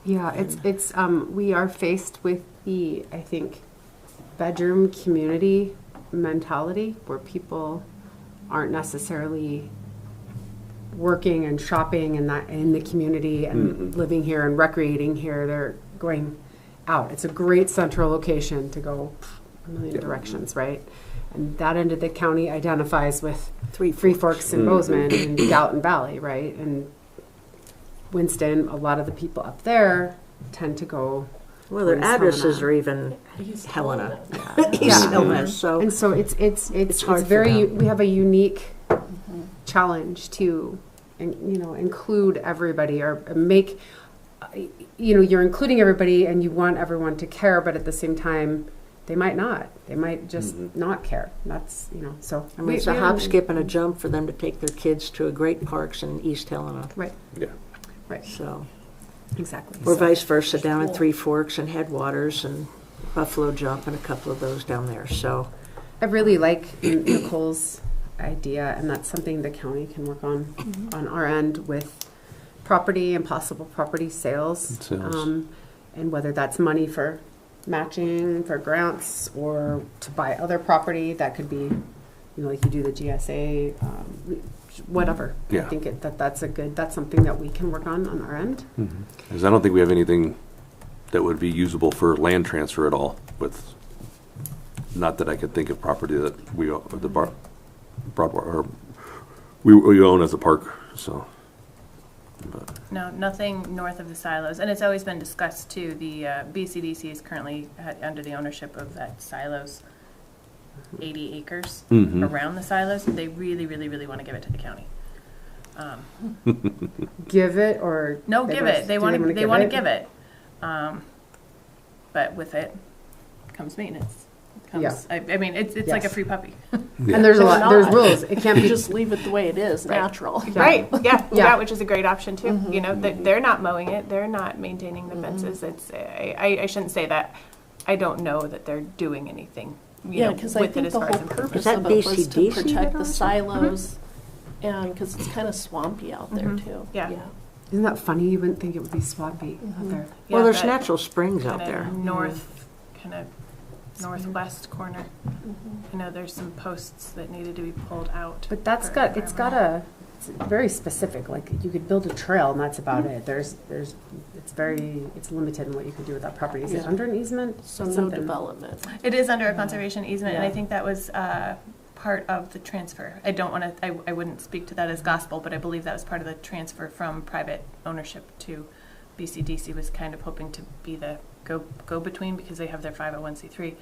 Yeah, it's we are faced with the, I think, bedroom community mentality where people aren't necessarily working and shopping in the community and living here and recreating here. They're going out. It's a great central location to go a million directions, right? And that end of the county identifies with Three Forks and Bozeman and Gallatin Valley, right? And Winston, a lot of the people up there tend to go. Well, their towards addresses Helena. are even East Helena. Helena. East Yeah. Helena, so. And so it's hard for very, them. we have a unique challenge to, include everybody or make, you're including everybody and you want everyone to care, but at the same time, they might not. They might just not care. That's, so. I mean, it's a hop, skip, and a jump for them to take their kids to a great parks in East Helena, Right, Yeah. right, so. exactly. Or So- vice versa, down in Three Forks and Headwaters and Buffalo Jump and a couple of those down there, so. I really like Nicole's idea, and that's something the county can work on our end with property and possible property sales. Sales. And whether that's money for matching, for grants, or to buy other property, that could be, like you do the GSA, whatever. Yeah. I think that's something that we can work on our end. Because I don't think we have anything that would be usable for land transfer at all. With, not that I could think of property that we own, we own as a park. So, but, No, nothing north of the silos. And it's always been discussed too. The BCDC is currently under the ownership of that silos, 80 acres around the silos. They really, really, really want to give it to the county. Give it or No, give it. They want to. They want to give it. it. But with it comes maintenance. Comes, Yeah. I mean, it's like a Yes. free puppy. And there's there's rules. It can't be Just leave it the way it is, natural. Right. Yeah. Yeah. That which is a great option too. You know, they're not mowing it. They're not maintaining the fences. It's. I shouldn't say that. I don't know that they're doing anything. Yeah, because I with it think as the far whole as improvement. purpose Is that of it was to BCDC protect that the owns it? silos, and because it's kind of swampy out there too. Yeah. Isn't that funny? You wouldn't think it would be swampy out there. Well, Yeah, there's that natural springs out kinda there. kind of northwest corner. I know there's some posts that needed to be pulled out. But that's for got it's got a it's very specific, like you could build a trail and that's about it. It's limited in what you can do with that property. Is it Yeah. under an easement? So no Something. development. It is under a conservation easement, and I Yeah. think that was part of the transfer. I don't want to, I wouldn't speak to that as gospel, but I believe that was part of the transfer from private ownership to BCDC, was kind of hoping to be the go-between, because they have their 501c3,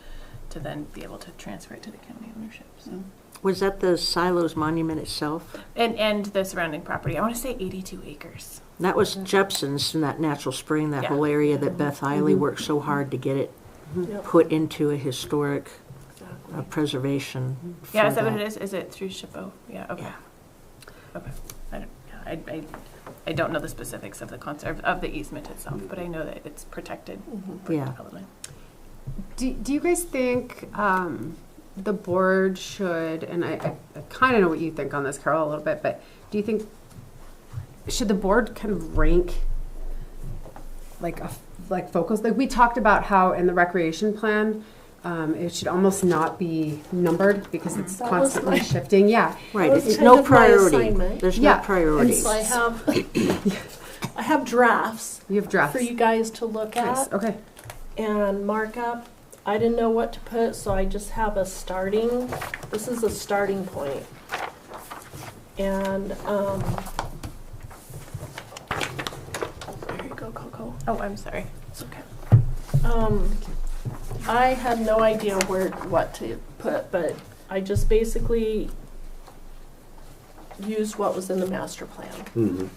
to then be able to transfer it to the county ownership. So. Was that the Silos Monument itself? And the surrounding property. I want to say 82 acres. That was Jepson's in that natural spring, that Yeah. whole area that Beth Eiley worked so hard to get it Yep, put into a historic exactly. preservation. Yeah, for is that what that. it is? Is it through SHPO? Yeah, okay. Yeah. Okay. I don't know the specifics of the easement itself, but I know that it's protected. Mhm. Yeah. Development. Do you guys think the board should, and I kind of know what you think on this, Carol, a little bit, but do you think, should the board kind of rank like focus? Like we talked about how in the recreation plan, it should almost not be numbered because it's That was constantly my- shifting. Yeah. Right, That was it's kind no of my priority. assignment. There's Yeah, no priority. So I have drafts You have drafts. for you guys to look Nice. at Okay. and mark up. I didn't know what to put, so I just have a starting, this is a starting point. And, there you go, Coco. Oh, I'm sorry. It's okay. I had no idea what to put, but I just basically used what was in the master plan. Mhm.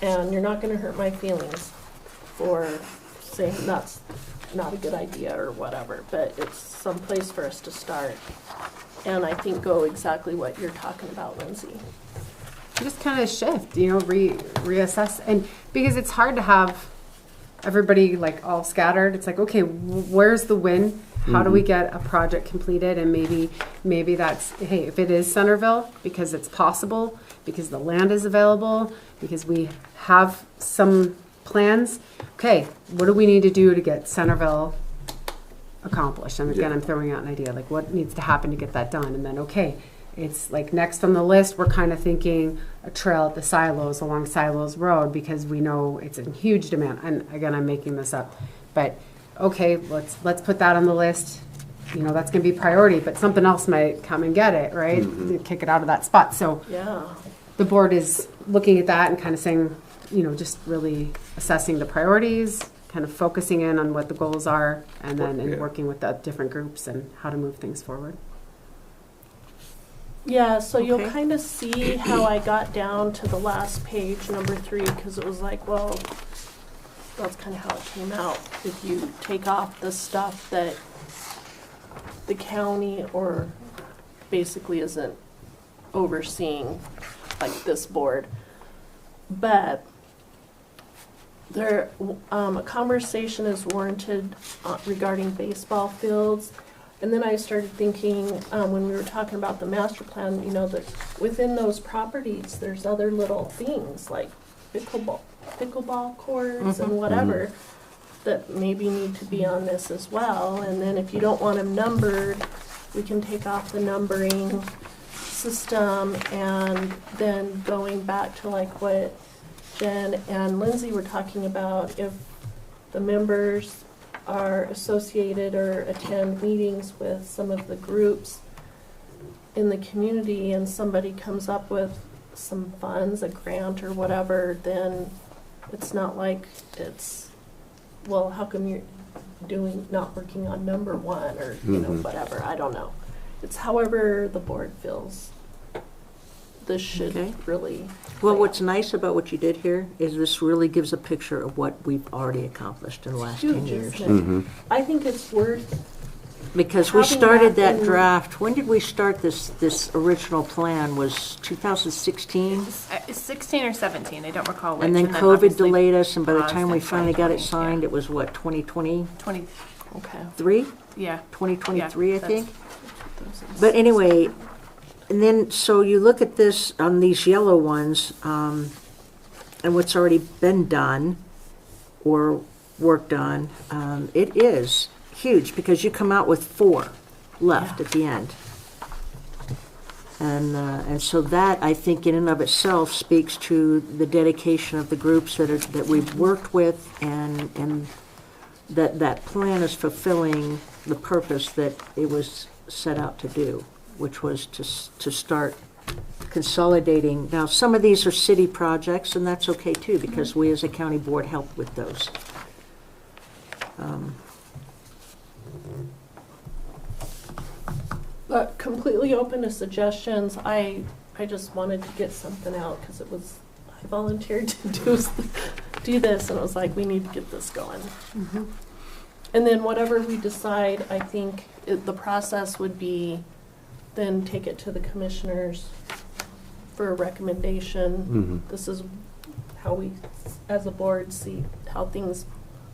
And you're not gonna hurt my feelings for saying that's not a good idea or whatever, but it's some place for us to start. And I think go exactly what you're talking about, Lindsay. Just kind of shift, reassess, and because it's hard to have everybody like all scattered. It's like, okay, where's the win? How do we get a project completed? And maybe that's, hey, if it is Centerville, because it's possible, because the land is available, because we have some plans. Okay, what do we need to do to get Centerville accomplished? And again, I'm throwing out an idea, like what needs to happen to get that done? And then, okay, it's like next on the list, we're kind of thinking a trail at the silos along Silos Road because we know it's in huge demand. And again, I'm making this up, but okay, let's put that on the list. You know, that's going to be priority, but something else might come and get it, right? Kick it out of that spot. So Yeah. the board is looking at that and kind of saying, you know, just really assessing the priorities, kind of focusing in on what the goals are, and then Yeah. working with the different groups and how to move things forward. Yeah, so you'll Okay. kind of see how I got down to the last page, number 3, because it was like, well, that's kind of how it came out. If you take off the stuff that the county or basically isn't overseeing, like this board. But there, a conversation is warranted regarding baseball fields. And then I started thinking, when we were talking about the master plan, you know, that within those properties, there's other little things like pickleball courts and whatever that maybe need to be on this as well. And then if you don't want them numbered, we can take off the numbering system. And then going back to like what Jen and Lindsay were talking about, if the members are associated or attend meetings with some of the groups in the community and somebody comes up with some funds, a grant or whatever, then it's not like it's, well, how come you're not working on number 1 or, you know, whatever, I don't know. It's however the board feels this should Okay. really. Well, play what's out. nice about what you did here is this really gives a picture of what we've already accomplished in the last 10 Huge, years. isn't it? I think it's worth, Because we Having started that that in- draft, when did we start this original plan? Was 2016? 16 or 17, I don't recall which. And then COVID obviously delayed us, and by the paused time we in finally got it 2020, signed, it was what, 2023? 20, okay. yeah. 2023, I that's- think? But anyway, and then, so you look at this on these yellow ones, and what's already been done or worked on, it is huge because you come out with 4 left at the end. And so that, I think, in and of itself speaks to the dedication of the groups that we've worked with, and that plan is fulfilling the purpose that it was set out to do, which was to start consolidating. Now, some of these are city projects, and that's okay too, because we as a county board help with those. But completely open to suggestions. I just wanted to get something out because I volunteered to do this, and it was like, we need to get this going. And then whatever we decide, I think the process would be then take it to the commissioners for a recommendation. This is how we, as a board, see how things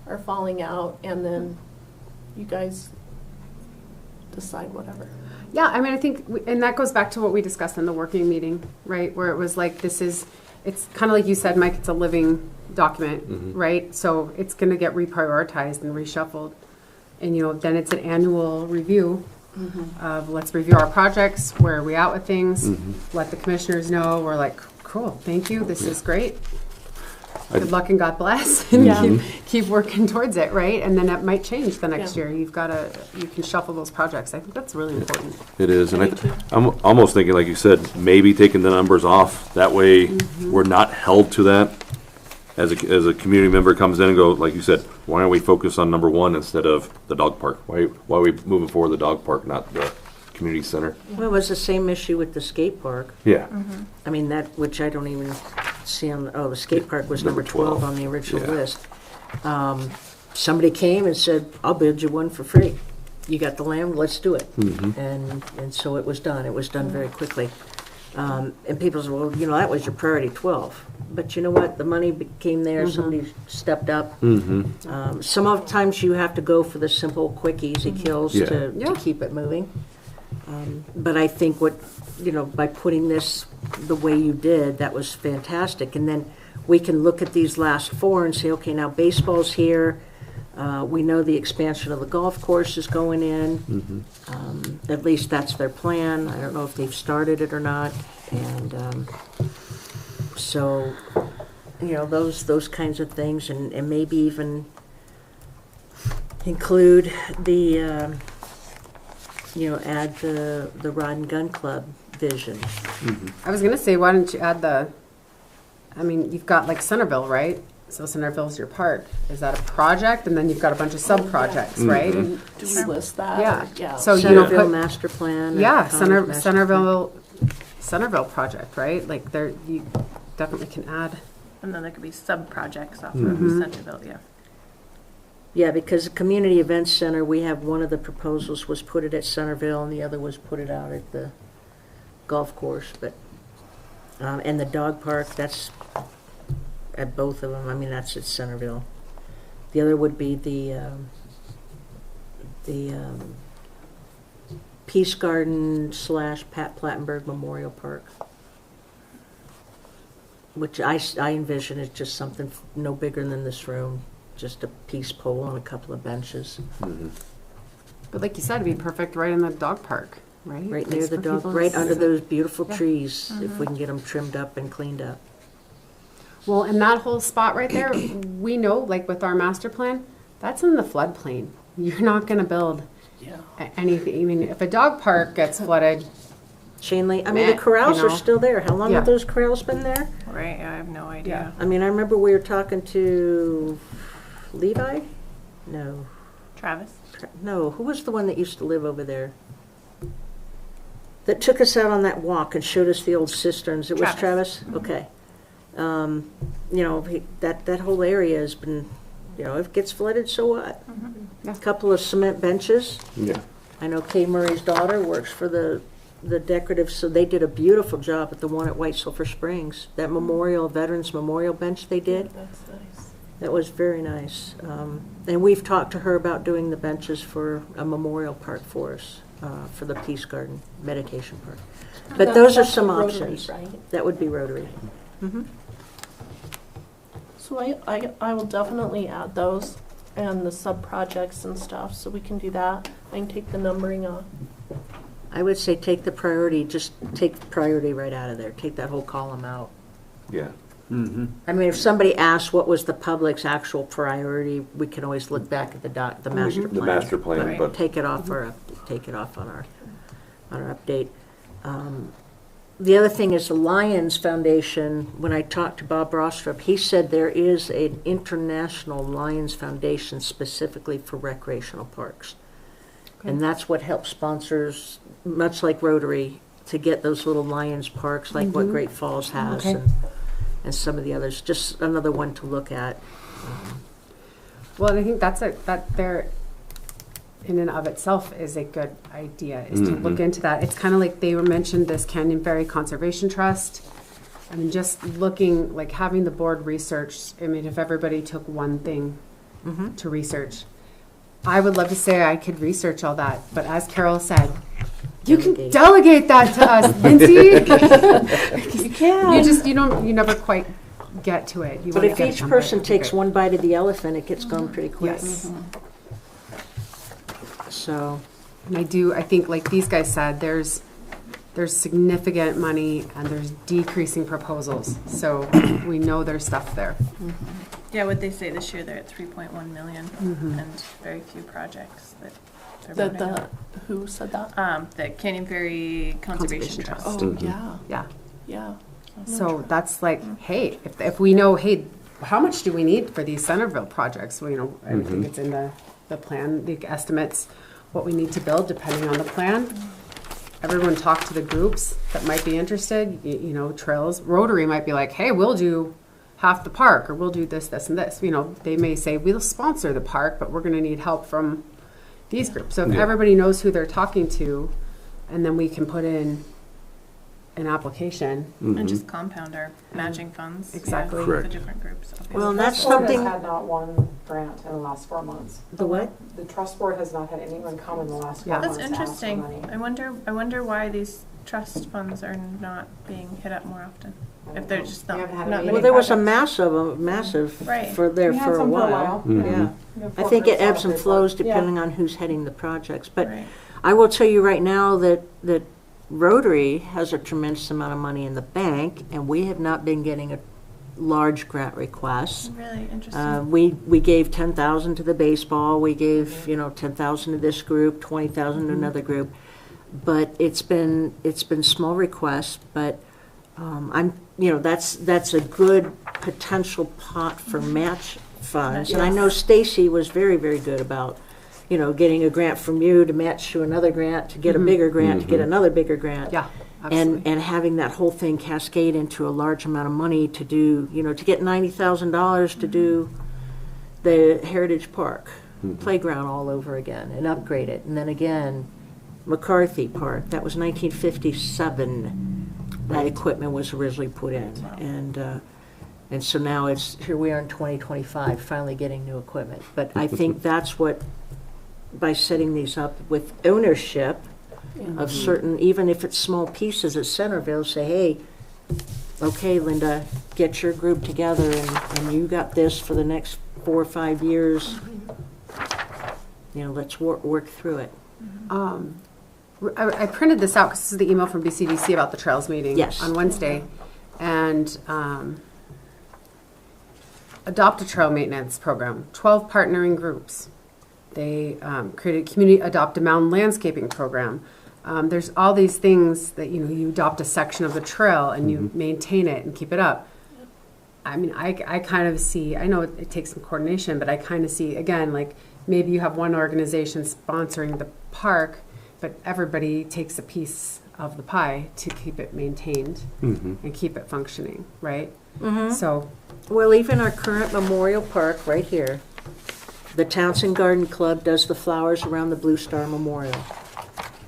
are falling out, and then you guys decide whatever. Yeah, I mean, I think, and that goes back to what we discussed in the working meeting, right? Where it was like, it's kind of like you said, Mike, it's a living document, right? So it's going to get reprioritized and reshuffled. And, then it's an annual review of, let's review our projects, where are we at with things, let the commissioners know, we're like, cool, thank you, this is great. Good luck and God bless, and keep working towards it, right? And then it might change the next year. You can shuffle those projects. I think that's really important. It is, and I'm almost thinking, like you said, maybe taking the numbers off. That way, we're not held to that. As a community member comes in and go, like you said, why don't we focus on number one instead of the dog park? Why are we moving forward the dog park, not the community center? Well, it was the same issue with the skate park. Yeah. I mean, which I don't even see on, the skate park was number 12 on the original list. Somebody came and said, I'll build you one for free. You got the land, let's do it. And so it was done. It was done very quickly. And people said, well, that was your priority 12. But you know what? The money came there. Somebody stepped up. Some of the times you have to go for the simple, quick, easy kills to keep it moving. But I think by putting this the way you did, that was fantastic. And then we can look at these last four and say, okay, now baseball's here. We know the expansion of the golf course is going in. At least that's their plan. I don't know if they've started it or not. And so, those kinds of things, and maybe even include the, add the Rod and Gun Club vision. I was going to say, why don't you add you've got like Centerville, right? So Centerville's your park. Is that a project? And then you've got a bunch of sub-projects, right? Do we list that? Yeah. So Centerville master plan. Centerville project, right? Like you definitely can add. And then there could be sub-projects off of Centerville, Yeah, because the Community Events Center, we have one of the proposals was put it at Centerville, and the other was put it out at the golf course. But and the dog park, that's at both of them. I mean, that's at Centerville. The other would be the Peace Garden / Pat Plattenberg Memorial Park, which I envision is just something no bigger than this room, just a peace pole and a couple of benches. But like you said, it'd be perfect right in the dog park, right? Right near the dog, right under those beautiful trees, if we can get them trimmed up and cleaned up. Well, and that whole spot right there, we know, like with our master plan, that's in the floodplain. You're not going to build anything. I mean, if a dog park gets flooded, Chain link, I mean, the corrals are still there. How long have Yeah. those corrals been there? Right, I have no idea. I mean, I remember we were talking to Levi? No. Travis? No, who was the one that used to live over there? That took us out on that walk and showed us the old cisterns. It was Travis? Okay. That whole area has been, if it gets flooded, so what? A couple of cement benches. Yeah. I know Kay Murray's daughter works for the decorative, so they did a beautiful job at the one at White Sulphur Springs. That Veterans Memorial bench they did. That's nice. That was very nice. And we've talked to her about doing the benches for a memorial park for us, for the Peace Garden Meditation Park. But those are some Rotary, options. right? That would be Rotary. So I will definitely add those and the sub-projects and stuff, so we can do that. I can take the numbering off. I would say take the priority, just take the priority right out of there. Take that whole column out. Yeah. I mean, if somebody asks what was the public's actual priority, we can always look back at the master plan. The master plan, but Take it off on our update. The other thing is the Lions Foundation. When I talked to Bob Rostrup, he said there is an international Lions Foundation specifically for recreational parks. And that's what helps sponsors, much like Rotary, to get those little Lions parks, like what Great Falls has, Okay. and some of the others. Just another one to look at. Well, and I think that there, in and of itself, is a good idea, is to look into that. It's kind of like they were mentioned this Canyon Ferry Conservation Trust. I mean, just looking, like having the board research, I mean, if everybody took one thing to research, I would love to say I could research all that, but as Carol said, you can delegate that to us, Lindsay. You can. You never quite get to it. You But wanna if get each it person done, takes okay. one bite of the elephant, it gets going pretty quick. Yes. So, And I think like these guys said, there's significant money and there's decreasing proposals. So we know there's stuff there. Yeah, what they say this year, they're at 3.1 million and very few projects that they're voting on. Who said that? The Canyon Ferry Conservation Trust. Oh, yeah, Yeah. yeah. So that's like, hey, if we know, hey, how much do we need for these Centerville projects? Well, you know, everything that's in the plan, the estimates, what we need to build depending on the plan. Everyone talk to the groups that might be interested, you know, Trails. Rotary might be like, hey, we'll do half the park, or we'll do this, this, and this. You know, they may say, we'll sponsor the park, but we're going to need help from these groups. So if everybody knows who they're talking to, and then we can put in an application. And just compound our matching funds. Exactly. Yeah, Correct. the different groups. Okay. well, and that's Trust board has something, had not one grant in the last 4 months. the what? The trust board has not had anyone come in the last 4 Yeah. months That's to ask for interesting. money. I wonder why these trust funds are not being hit up more often. If they're just We not, haven't had not any. many Well, there was a projects. massive Right. for there We had for a some while. Mhm. Yeah. We have I 4 think it groups ebbs out and there. flows Yeah. depending on who's heading the projects. But Right. I will tell you right now that Rotary has a tremendous amount of money in the bank, and we have not been getting a large grant requests. Really interesting. We gave 10,000 to the baseball. We gave 10,000 to this group, 20,000 to another group, but it's been small requests. But that's a good potential pot for match funds. And I know Stacy was very, very good about getting a grant from you to match to another grant to get a bigger grant to get another bigger grant. Yeah, absolutely. And having that whole thing cascade into a large amount of money to do, to get $90,000 to do the Heritage Park playground all over again and upgrade it. And then again, McCarthy Park, that was 1957. That equipment was originally put in. And so now here we are in 2025, finally getting new equipment. But I think that's what, by setting these up with ownership of certain, even if it's small pieces at Centerville, say, hey, okay, Linda, get your group together and you got this for the next 4 or 5 years. Let's work through it. I printed this out because this is the email from BCDC about the Trails meeting on Wednesday. And Adopt a Trail Maintenance Program, 12 partnering groups. They created Community Adopt a Mountain Landscaping Program. There's all these things that, you adopt a section of the trail and you maintain it and keep it up. I mean, I kind of see, I know it takes some coordination, but I kind of see, again, like maybe you have one organization sponsoring the park, but everybody takes a piece of the pie to keep it maintained and keep it functioning, right? So, Well, even our current Memorial Park right here, the Townsend Garden Club does the flowers around the Blue Star Memorial.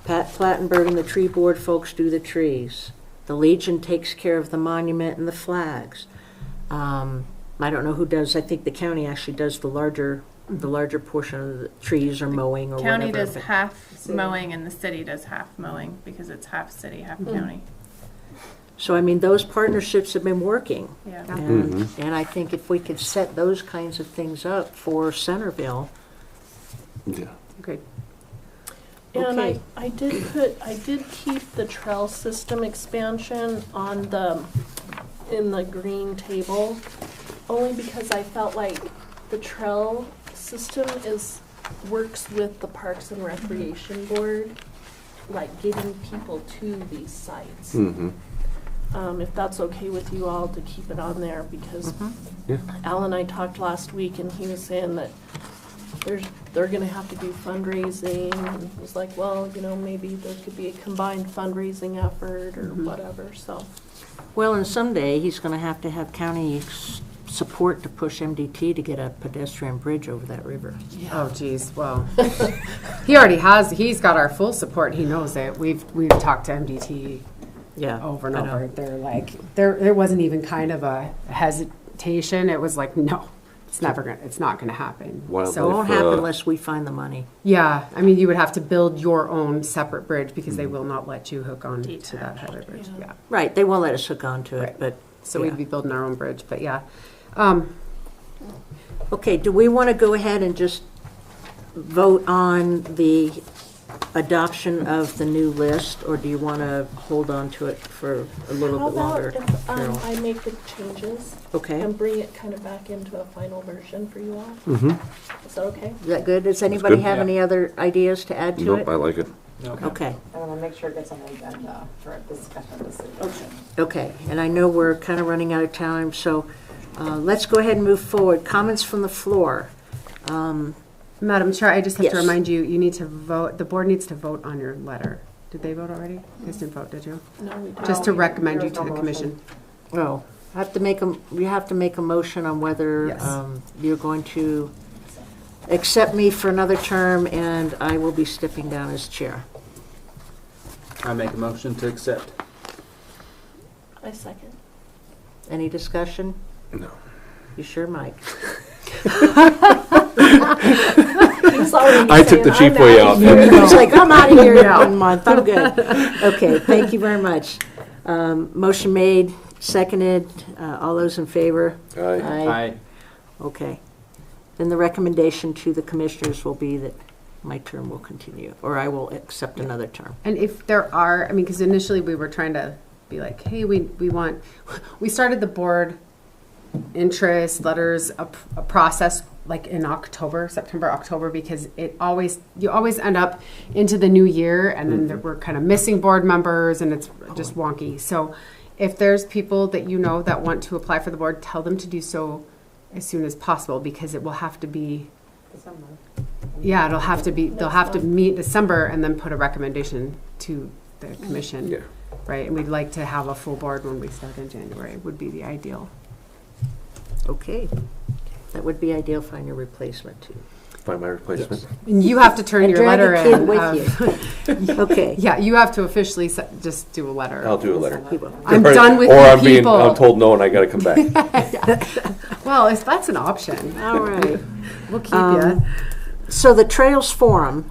Pat Plattenberg and the tree board folks do the trees. The Legion takes care of the monument and the flags. I don't know who does, I think the county actually does the larger portion of the trees or mowing or whatever. County does half mowing and the city does half mowing because it's half city, half county. So, I mean, those partnerships have been working. Yeah. And I think if we could set those kinds of things up for Centerville, Yeah. great. And Okay. I did keep the trail system expansion on in the green table, only because I felt like the trail system works with the Parks and Recreation Board, like getting people to these sites. Mm-hmm. If that's okay with you all to keep it on there, because Yeah. Al and I talked last week and he was saying that they're gonna have to do fundraising, and he was like, well, maybe there could be a combined fundraising effort or whatever, so. Well, and someday he's going to have county support to push MDT to get a pedestrian bridge over that river. Oh, geez, well, he already has, he's got our full support, he knows it. We've talked to MDT Yeah. over and I know. over. They're like, there wasn't even kind of a hesitation. It was like, no, it's not gonna happen. Wildlife, It won't happen uh, unless we find the money. Yeah, I mean, you would have to build your own separate bridge because they will not let you hook on to that Detach, highway bridge. yeah. Yeah, Right, they won't let us hook onto it, Right. but, so Yeah. we'd be building our own bridge, but yeah. okay, do we want to go ahead and just vote on the adoption of the new list, or do you want to hold on to it for a little How bit about longer? if Carol? I make the changes Okay, and bring it kind of back into a final version for you all? Mm-hmm. Is that okay? is that good? Does anybody good. have Yeah. any other ideas to add to Nope, it? I like it. Okay, I want to make sure it gets on the agenda for discussion this evening. Okay. okay, and I know we're kind of running out of time, so let's go ahead and move forward. Comments from the floor. Madam Chair, I just have to Yes. remind you, you need to vote, the board needs to vote on your letter. Did they vote already? You guys didn't vote, did you? No, we don't. Just to recommend there you was to no the commission. Oh, you have to make a motion on whether Yes. you're going to accept me for another term, and I will be stepping down as chair. I make a motion to accept. I second. Any discussion? No. You sure, Mike? I took the cheap way out. He's like, I'm out of here in 1 month, I'm good. Okay, thank you very much. Motion made, seconded, all those in favor? Aye. Aye. Okay. Then the recommendation to the commissioners will be that my term will continue, or I will accept another term. And if there are, I mean, because initially we were trying to be like, hey, we started the board interest letters, a process like in September, October, because you always end up into the new year and then we're kind of missing board members and it's just wonky. So if there's people that you know that want to apply for the board, tell them to do so as soon as possible, because it will have to be, December. yeah, it'll have to be, they'll have to meet December and then put a recommendation to the commission. Yeah. Right, and we'd like to have a full board when we start in January, would be the ideal. Okay. That would be ideal. Find your replacement too. Find my replacement. And you have to turn And your drag letter a kid in. with you. Okay. Yeah, you have to officially just do a letter. I'll do a letter. He will. I'm Or- done with or you I'm people. I'm told no and I gotta come back. Well, if that's an option, All right. we'll keep you. So the Trails Forum,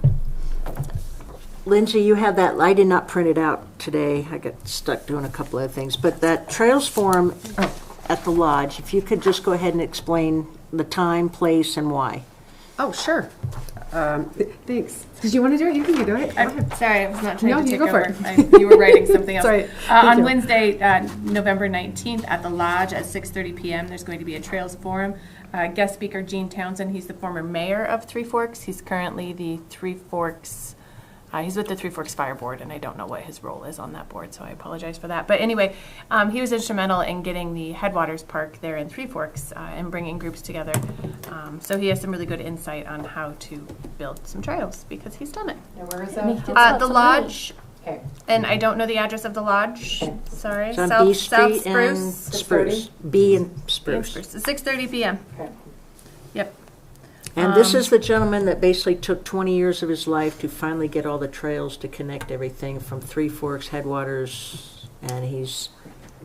Lindsay, you have that. I did not print it out today. I got stuck doing a couple of things. But that Trails Forum at the Lodge, if you could just go ahead and explain the time, place, and why. Oh, sure. Thanks. Did you want to do it? You can do it. Go ahead. Sorry, I was not trying No, to you take go for over. it. You were writing something else. Sorry. Thank On you. Wednesday, November 19th, at the Lodge at 6:30 p.m., there's going to be a Trails Forum. Guest speaker Gene Townsend, he's the former mayor of Three Forks. He's currently the Three Forks, he's with the Three Forks Fire Board, and I don't know what his role is on that board, so I apologize for that. But anyway, he was instrumental in getting the Headwaters Park there in Three Forks and bringing groups together. So he has some really good insight on how to build some trails, because he's done it. And where is And he that? did lots The of Lodge, Okay. and I don't know the address of the Lodge, sorry. It's on South- B South Street and Spruce. Spruce. B and B and Spruce. Spruce. 6:30 p.m. Okay. Yep. And this is the gentleman that basically took 20 years of his life to finally get all the trails to connect everything from Three Forks, Headwaters, and there's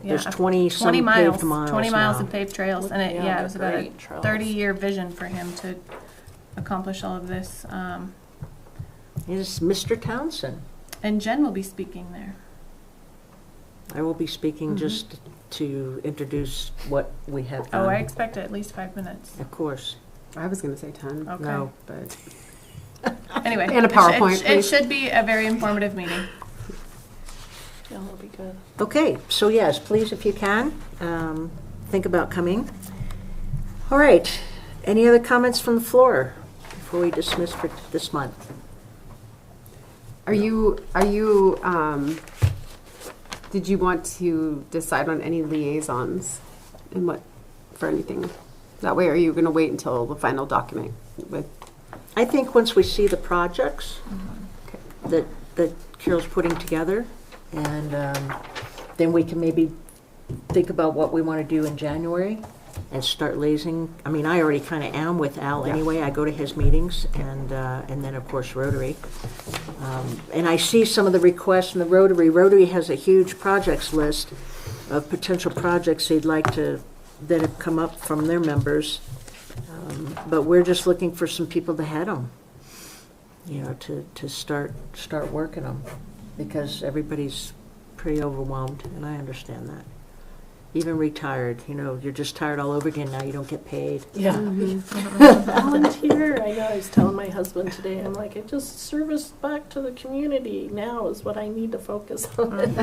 Yeah, 20-some 20 miles, paved miles 20 miles now. of paved trails, and Yeah, it was about a great trails. 30-year vision for him to accomplish all of this. Is Mr. Townsend. And Jen will be speaking there. I will be speaking just to introduce what we have done. Oh, I expect at least 5 minutes. Of course. I was going to say 10. Okay. No. But Anyway. And a PowerPoint, It please. should be a very informative meeting. Yeah, that'll be good. Okay, so yes, please, if you can, think about coming. All right, any other comments from the floor before we dismiss for this month? Are you, did you want to decide on any liaisons and what, for anything? That way, or are you going to wait until the final document with? I think once we see the projects that Carol's putting together, and then we can maybe think about what we want to do in January and start liaising. I mean, I already kind of am with Al Yeah. anyway. I go to his meetings, and then, of course, Rotary. And I see some of the requests in the Rotary. Rotary has a huge projects list of potential projects they'd like to, that have come up from their members. But we're just looking for some people to head them, you know, to start working them, because everybody's pretty overwhelmed, and I understand that. Even retired, you know, you're just tired all over again now, you don't get paid. Yeah. Volunteer. I know, I was telling my husband today, I'm like, I just serviced back to the community. Now is what I need to focus on.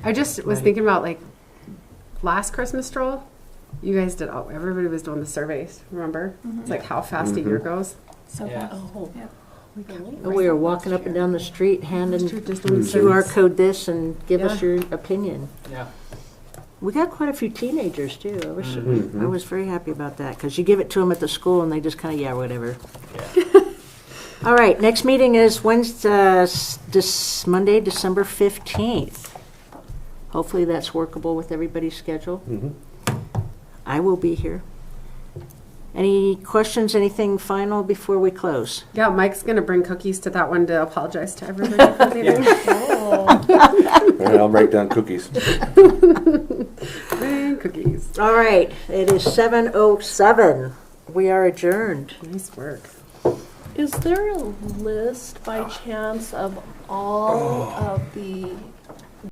I just was Right. thinking about like last Christmas stroll. You guys did. Oh, everybody was doing the surveys. Remember? It's like how fast a year goes. So Yeah. Oh, Yeah. really? And we were walking up and down the street handing Just doing QR surveys. code this and give us Yeah. your opinion. Yeah. We got quite a few teenagers too. Mhm. I was very happy about that, because you give it to them at the school and they just kind of, yeah, whatever. All right, next meeting is Wednesday, this Monday, December 15th. Hopefully that's workable with everybody's schedule. Mhm. I will be here. Any questions, anything final before we close? Yeah, Mike's gonna bring cookies to that one to apologize to everybody for leaving. Oh. All right, I'll write down cookies. Bring cookies. All right, it is 7:07. We are adjourned. Nice work. Is there a list by chance of all of the